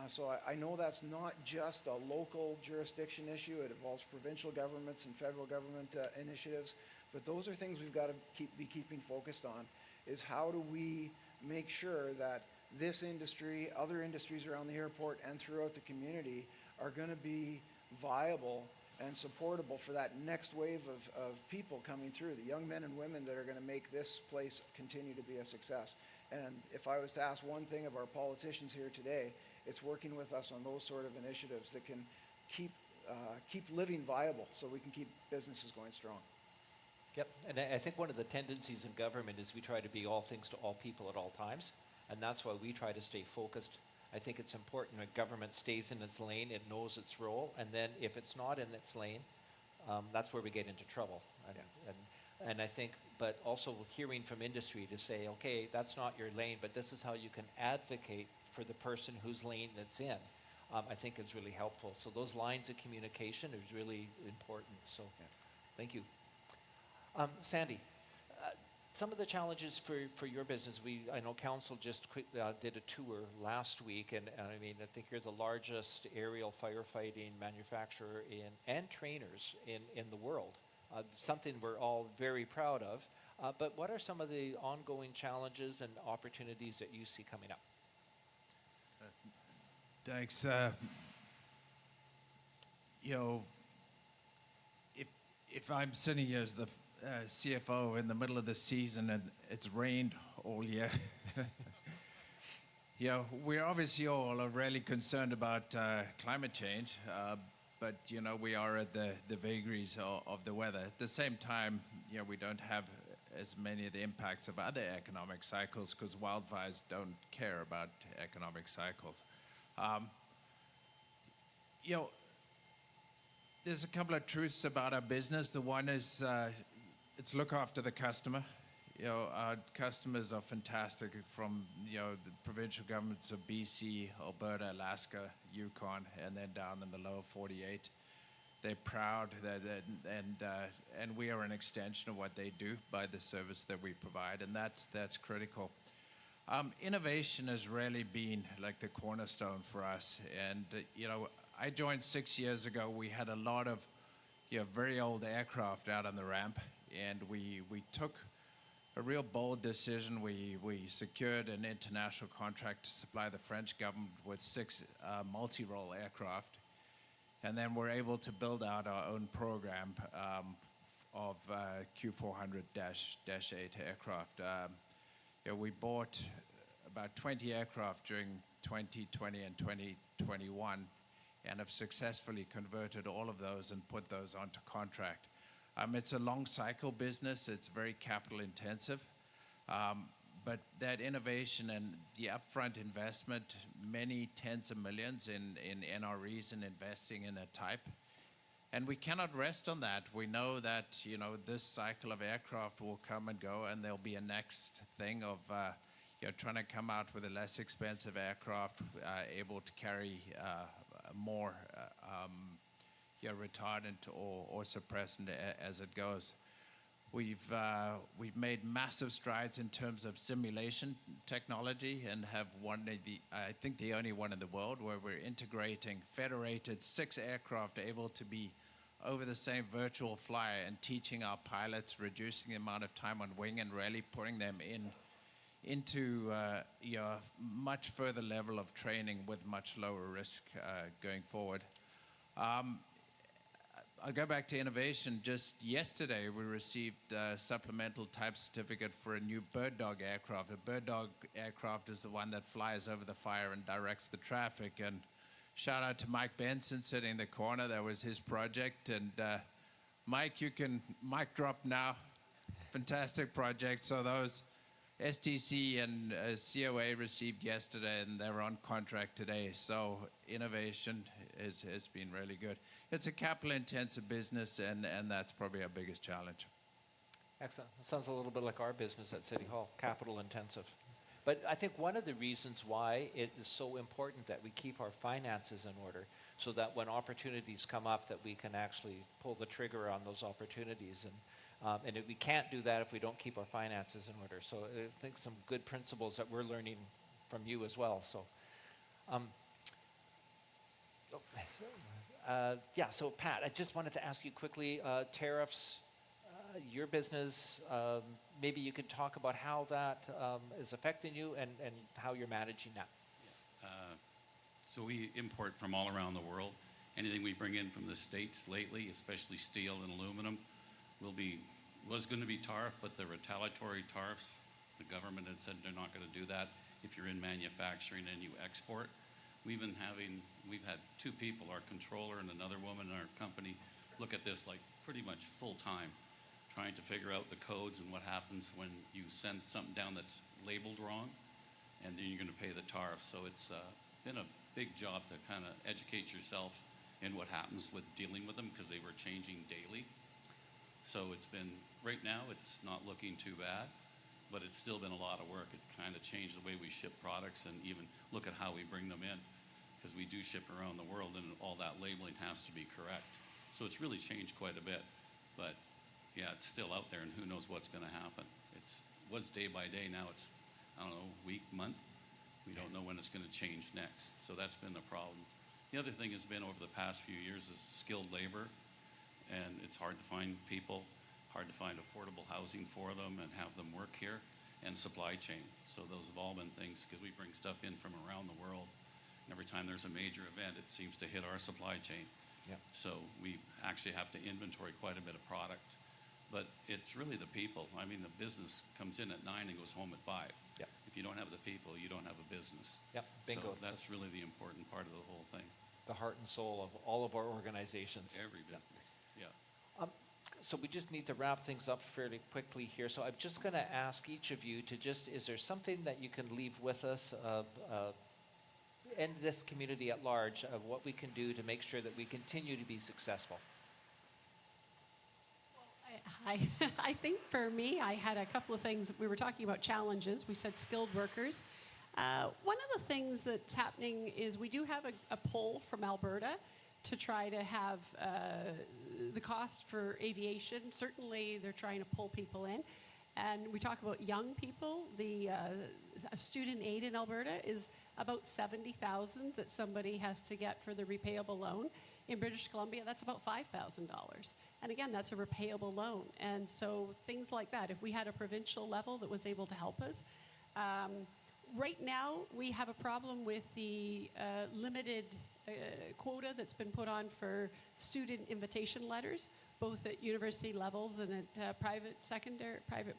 So I know that's not just a local jurisdiction issue. It involves provincial governments and federal government initiatives. But those are things we've got to be keeping focused on, is how do we make sure that this industry, other industries around the airport and throughout the community are going to be viable and supportable for that next wave of people coming through, the young men and women that are going to make this place continue to be a success. And if I was to ask one thing of our politicians here today, it's working with us on those sort of initiatives that can keep living viable so we can keep businesses going strong. Yep, and I think one of the tendencies in government is we try to be all things to all people at all times, and that's why we try to stay focused. I think it's important that government stays in its lane, it knows its role, and then if it's not in its lane, that's where we get into trouble. And I think, but also hearing from industry to say, okay, that's not your lane, but this is how you can advocate for the person whose lane it's in, I think is really helpful. So those lines of communication is really important. So thank you. Sandy, some of the challenges for your business, I know council just did a tour last week, and I mean, I think you're the largest aerial firefighting manufacturer and trainers in the world. Something we're all very proud of. But what are some of the ongoing challenges and opportunities that you see coming up? Thanks. You know, if I'm sitting here as the CFO in the middle of the season and it's rained all year, you know, we're obviously all are really concerned about climate change, but you know, we are at the vagaries of the weather. At the same time, you know, we don't have as many of the impacts of other economic cycles because wildfires don't care about economic cycles. You know, there's a couple of truths about our business. The one is it's look after the customer. You know, our customers are fantastic from, you know, the provincial governments of BC, Alberta, Alaska, Yukon, and then down in the lower 48. They're proud and we are an extension of what they do by the service that we provide, and that's critical. Innovation has really been like the cornerstone for us. And, you know, I joined 6 years ago. We had a lot of, you know, very old aircraft out on the ramp, and we took a real bold decision. We secured an international contract to supply the French government with 6 multi-role aircraft, and then we're able to build out our own program of Q400-8 aircraft. You know, we bought about 20 aircraft during 2020 and 2021 and have successfully converted all of those and put those onto contract. It's a long cycle business. It's very capital intensive. But that innovation and the upfront investment, many tens of millions in NREs and investing in a type. And we cannot rest on that. We know that, you know, this cycle of aircraft will come and go, and there'll be a next thing of, you know, trying to come out with a less expensive aircraft, able to carry more, you know, retardant or suppressant as it goes. We've made massive strides in terms of simulation technology and have I think the only one in the world where we're integrating federated 6 aircraft able to be over the same virtual flyer and teaching our pilots, reducing the amount of time on wing and really putting them into you know, a much further level of training with much lower risk going forward. I'll go back to innovation. Just yesterday, we received a supplemental type certificate for a new bird dog aircraft. A bird dog aircraft is the one that flies over the fire and directs the traffic. And shout out to Mike Benson sitting in the corner. That was his project. And Mike, you can mic drop now. Fantastic project. So those STC and COA received yesterday, and they're on contract today. So innovation has been really good. It's a capital-intensive business, and that's probably our biggest challenge. Excellent. It sounds a little bit like our business at City Hall, capital-intensive. But I think one of the reasons why it is so important that we keep our finances in order so that when opportunities come up that we can actually pull the trigger on those opportunities. And we can't do that if we don't keep our finances in order. So I think some good principles that we're learning from you as well. So, yeah, so Pat, I just wanted to ask you quickly, tariffs, your business, maybe you could talk about how that is affecting you and how you're managing that. So we import from all around the world. Anything we bring in from the States lately, especially steel and aluminum, was going to be tariff, but the retaliatory tariffs, the government had said they're not going to do that if you're in manufacturing and you export. We've had 2 people, our controller and another woman in our company, look at this like pretty much full time, trying to figure out the codes and what happens when you send something down that's labeled wrong, and then you're going to pay the tariff. So it's been a big job to kind of educate yourself in what happens with dealing with them, because they were changing daily. So it's been, right now, it's not looking too bad, but it's still been a lot of work. It kind of changed the way we ship products and even look at how we bring them in, because we do ship around the world and all that labeling has to be correct. So it's really changed quite a bit, but yeah, it's still out there, and who knows what's going to happen. It was day by day. Now it's, I don't know, week, month. We don't know when it's going to change next. So that's been the problem. The other thing has been over the past few years is skilled labor, and it's hard to find people, hard to find affordable housing for them and have them work here, and supply chain. So those have all been things, because we bring stuff in from around the world. And every time there's a major event, it seems to hit our supply chain. Yeah. So we actually have to inventory quite a bit of product. But it's really the people. I mean, the business comes in at 9 and goes home at 5. Yeah. If you don't have the people, you don't have a business. Yep, bingo. So that's really the important part of the whole thing. The heart and soul of all of our organizations. Every business, yeah. So we just need to wrap things up fairly quickly here. So I'm just going to ask each of you to just, is there something that you can leave with us and this community at large of what we can do to make sure that we continue to be successful? I think for me, I had a couple of things. We were talking about challenges. We said skilled workers. One of the things that's happening is we do have a poll from Alberta to try to have the cost for aviation. Certainly, they're trying to pull people in. And we talk about young people. The student aid in Alberta is about $70,000 that somebody has to get for the repayable loan. In British Columbia, that's about $5,000. And again, that's a repayable loan. And so things like that, if we had a provincial level that was able to help us. Right now, we have a problem with the limited quota that's been put on for student invitation letters, both at university levels and at private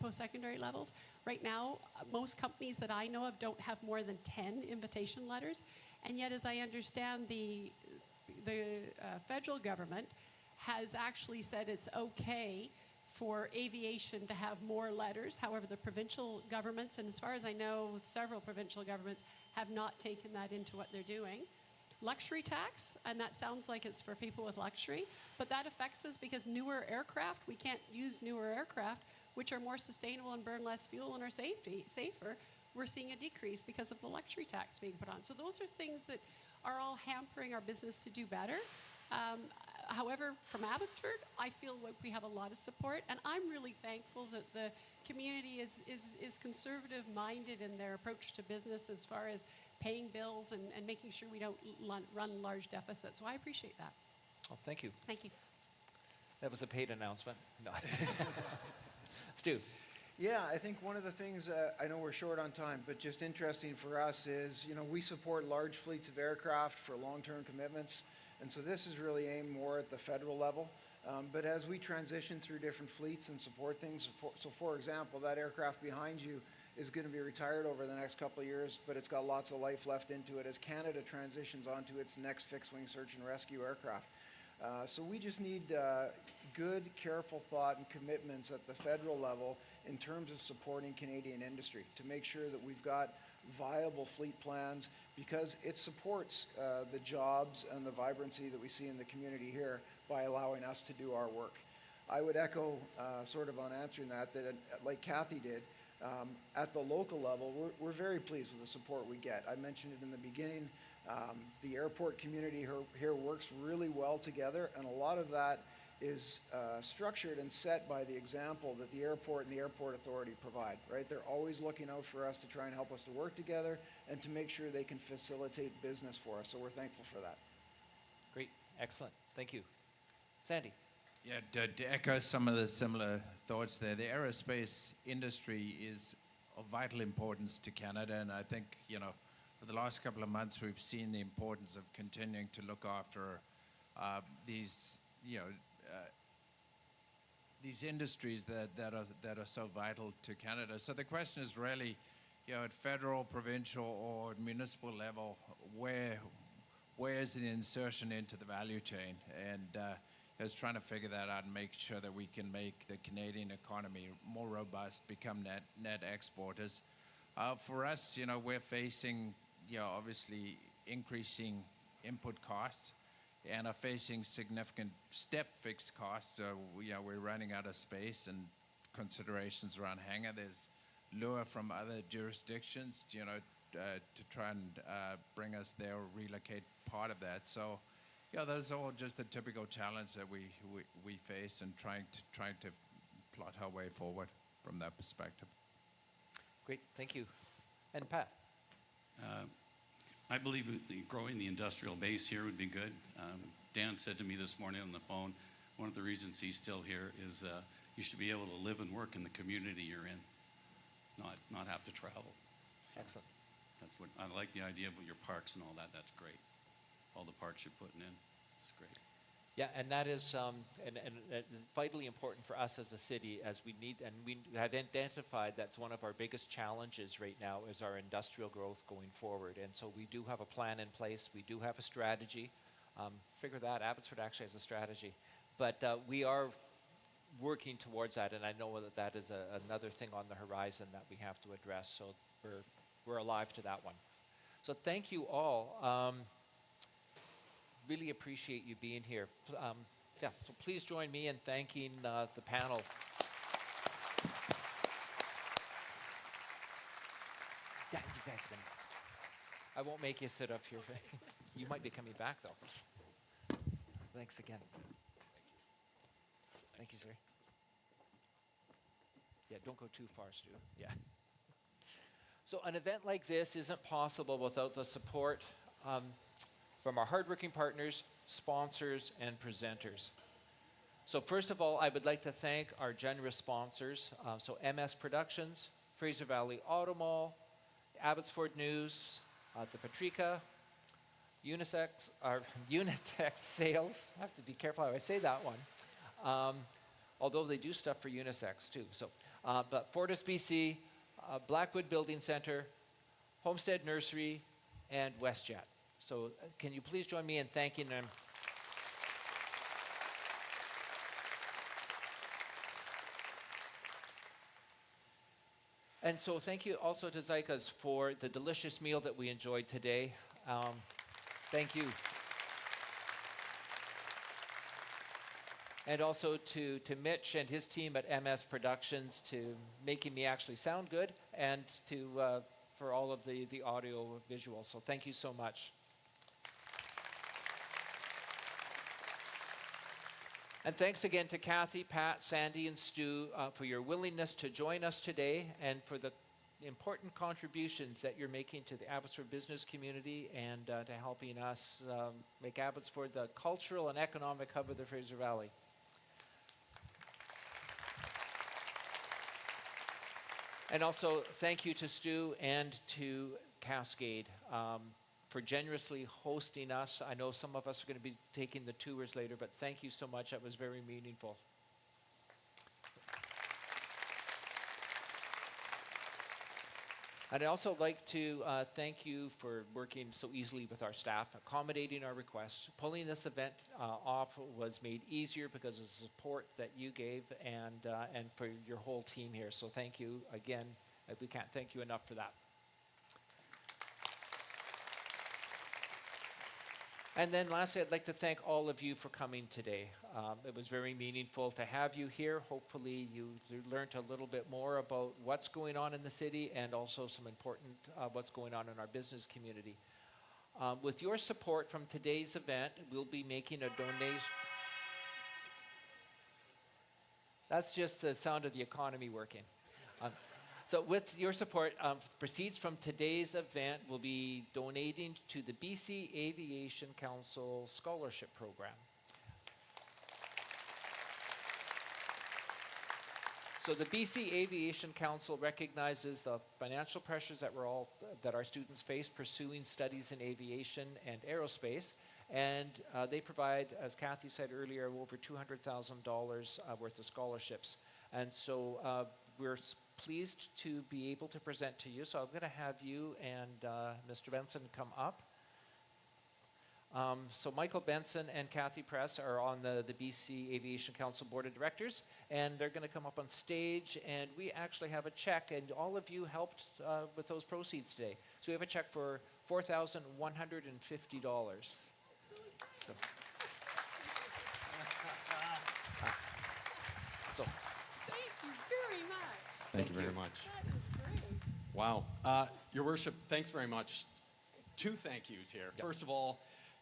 post-secondary levels. Right now, most companies that I know of don't have more than 10 invitation letters. And yet, as I understand, the federal government has actually said it's okay for aviation to have more letters. However, the provincial governments, and as far as I know, several provincial governments have not taken that into what they're doing. Luxury tax, and that sounds like it's for people with luxury, but that affects us because newer aircraft, we can't use newer aircraft, which are more sustainable and burn less fuel and are safer. We're seeing a decrease because of the luxury tax being put on. So those are things that are all hampering our business to do better. However, from Abbotsford, I feel like we have a lot of support, and I'm really thankful that the community is conservative-minded in their approach to business as far as paying bills and making sure we don't run large deficits. So I appreciate that. Oh, thank you. Thank you. That was a paid announcement. No. Stu. Yeah, I think one of the things, I know we're short on time, but just interesting for us is, we support large fleets of aircraft for long-term commitments. And so this is really aimed more at the federal level. But as we transition through different fleets and support things, for example, that aircraft behind you is going to be retired over the next couple of years, but it's got lots of life left into it as Canada transitions onto its next fixed-wing search and rescue aircraft. So we just need good, careful thought and commitments at the federal level in terms of supporting Canadian industry to make sure that we've got viable fleet plans, because it supports the jobs and the vibrancy that we see in the community here by allowing us to do our work. I would echo sort of on answering that like Kathy did, at the local level, we're very pleased with the support we get. I mentioned it in the beginning. The airport community here works really well together, and a lot of that is structured and set by the example that the airport and the airport authority provide, right? They're always looking out for us to try and help us to work together and to make sure they can facilitate business for us. So we're thankful for that. Great. Excellent. Thank you. Sandy. Yeah, to echo some of the similar thoughts there, the aerospace industry is of vital importance to Canada, and I think, for the last couple of months, we've seen the importance of continuing to look after these industries that are so vital to Canada. So the question is really, at federal, provincial, or municipal level, where is the insertion into the value chain? And is trying to figure that out and make sure that we can make the Canadian economy more robust, become net exporters. For us, we're facing, obviously increasing input costs and are facing significant step fixed costs. So, we're running out of space and considerations around hangar. There's lure from other jurisdictions, to try and bring us there or relocate part of that. So, those are all just the typical challenge that we face and trying to plot our way forward from that perspective. Great, thank you. And Pat? I believe growing the industrial base here would be good. Dan said to me this morning on the phone, one of the reasons he's still here is you should be able to live and work in the community you're in, not have to travel. So Excellent. that's what I like, the idea of your parks and all that. That's great. All the parks you're putting in, it's great. Yeah, and that is and it's vitally important for us as a city, as we have identified that's one of our biggest challenges right now is our industrial growth going forward. And so we do have a plan in place. We do have a strategy. Figure that Abbotsford actually has a strategy, but we are working towards that. And I know that is another thing on the horizon that we have to address. So we're alive to that one. So thank you all. Really appreciate you being here. So please join me in thanking the panel. Yeah, you guys can. I won't make you sit up here. You might be coming back, though. Thanks again. Thank you, sir. Yeah, don't go too far, Stu. Yeah. So an event like this isn't possible without the support from our hardworking partners, sponsors, and presenters. So first of all, I would like to thank our generous sponsors. So MS Productions, Fraser Valley Auto Mall, Abbotsford News, the Patrika, Unitex Sales. I have to be careful how I say that one. Although they do stuff for unisex too. So, but Fortis BC, Blackwood Building Center, Homestead Nursery, and WestJet. So can you please join me in thanking them? And so thank you also to Zykas for the delicious meal that we enjoyed today. Thank you. And also to Mitch and his team at MS Productions to making me actually sound good, and to for all of the audio visual. So thank you so much. And thanks again to Kathy, Pat, Sandy, and Stu for your willingness to join us today and for the important contributions that you're making to the Abbotsford business community and to helping us make Abbotsford the cultural and economic hub of the Fraser Valley. And also thank you to Stu and to Cascade for generously hosting us. I know some of us are going to be taking the tours later, but thank you so much. That was very meaningful. And I'd also like to thank you for working so easily with our staff, accommodating our requests. Pulling this event off was made easier because of the support that you gave and for your whole team here. So thank you again. We can't thank you enough for that. And then lastly, I'd like to thank all of you for coming today. It was very meaningful to have you here. Hopefully you learned a little bit more about what's going on in the city and also some important what's going on in our business community. With your support from today's event, we'll be making a donation. That's just the sound of the economy working. So with your support, proceeds from today's event will be donating to the BC Aviation Council Scholarship Program. So the BC Aviation Council recognizes the financial pressures that our students face pursuing studies in aviation and aerospace, and they provide, as Kathy said earlier, over $200,000 worth of scholarships. And so we're pleased to be able to present to you. So I'm going to have you and Mr. Benson come up. So Michael Benson and Kathy Press are on the BC Aviation Council Board of Directors, and they're going to come up on stage, and we actually have a check, and all of you helped with those proceeds today. So we have a check for $4,150. So, so Thank you very much. Thank you very much. That is great. Wow. Your Worship, thanks very much. Two thank yous here. First of all,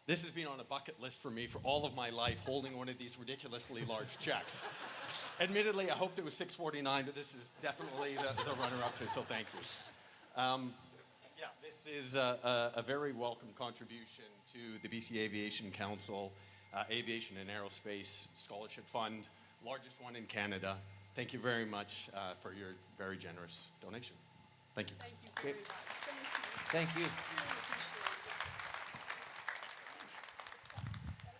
this has been on a bucket list for me for all of my life, holding one of these ridiculously large checks. Admittedly, I hoped it was $649, but this is definitely the runner-up to it, so thank you. Yeah, this is a very welcome contribution to the BC Aviation Council Aviation and Aerospace Scholarship Fund, largest one in Canada. Thank you very much for your very generous donation. Thank you. Thank you very Great. much. Thank you. thank you. Really appreciate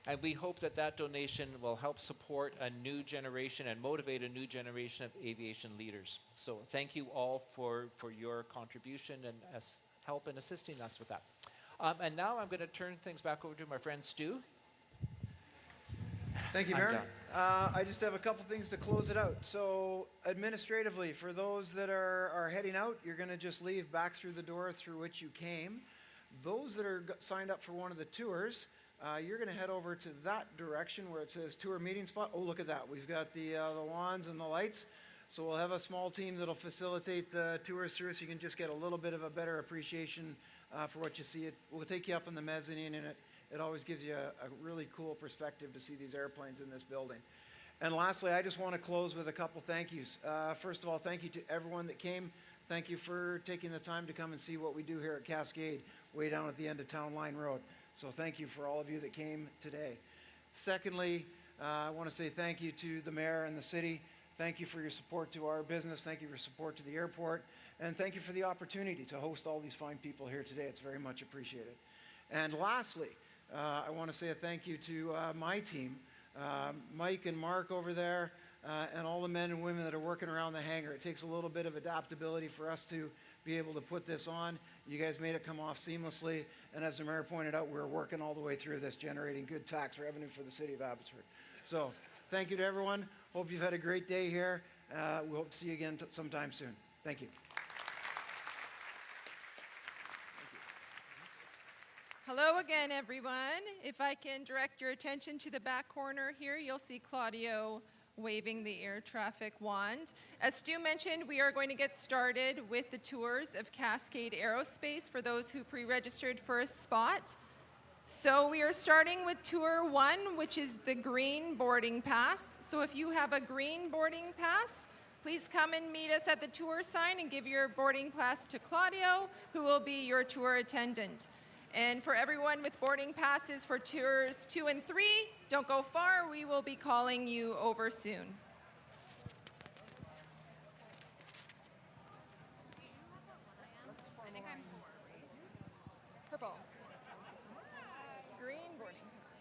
And we hope that that donation will help support a new generation and motivate a new generation of aviation leaders. So thank you all for your contribution and help in assisting us with that. And now I'm going to turn things back over to my friend Stu. Thank you, I'm Mayor. done. I just have a couple things to close it out. So administratively, for those that are heading out, you're going to just leave back through the door through which you came. Those that are signed up for one of the tours, you're going to head over to that direction where it says tour meeting spot. Oh, look at that. We've got the wands and the lights. So we'll have a small team that'll facilitate the tours through so you can just get a little bit of a better appreciation for what you see. We'll take you up on the mezzanine, and it always gives you a really cool perspective to see these airplanes in this building. And lastly, I just want to close with a couple thank yous. First of all, thank you to everyone that came. Thank you for taking the time to come and see what we do here at Cascade, way down at the end of Town Line Road. So thank you for all of you that came today. Secondly, I want to say thank you to the mayor and the city. Thank you for your support to our business. Thank you for your support to the airport. And thank you for the opportunity to host all these fine people here today. It's very much appreciated. And lastly, I want to say a thank you to my team, Mike and Mark over there, and all the men and women that are working around the hangar. It takes a little bit of adaptability for us to be able to put this on. You guys made it come off seamlessly, and as the mayor pointed out, we're working all the way through this, generating good tax revenue for the city of Abbotsford. So thank you to everyone. Hope you've had a great day here. We hope to see you again sometime soon. Thank you. Hello again, everyone. If I can direct your attention to the back corner here, you'll see Claudio waving the air traffic wand. As Stu mentioned, we are going to get started with the tours of Cascade Aerospace for those who pre-registered for a spot. So we are starting with Tour 1, which is the green boarding pass. So if you have a green boarding pass, please come and meet us at the tour sign and give your boarding pass to Claudio, who will be your tour attendant. And for everyone with boarding passes for tours 2 and 3, don't go far. We will be calling you over soon. I think I'm 4, right? Purple. Green boarding pass.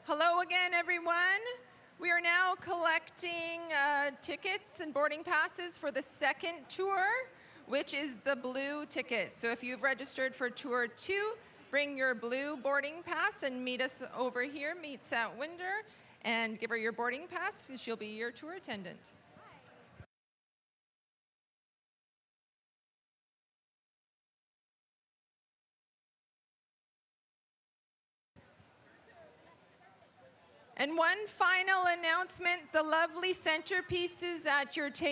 Hello again, everyone. We are now collecting tickets and boarding passes for the second tour, which is the blue ticket. So if you've registered for tour 2, bring your blue boarding pass and meet us over here, meet Sat Winder, and give her your boarding pass, and she'll be your tour attendant. And one final announcement, the lovely centerpieces at your table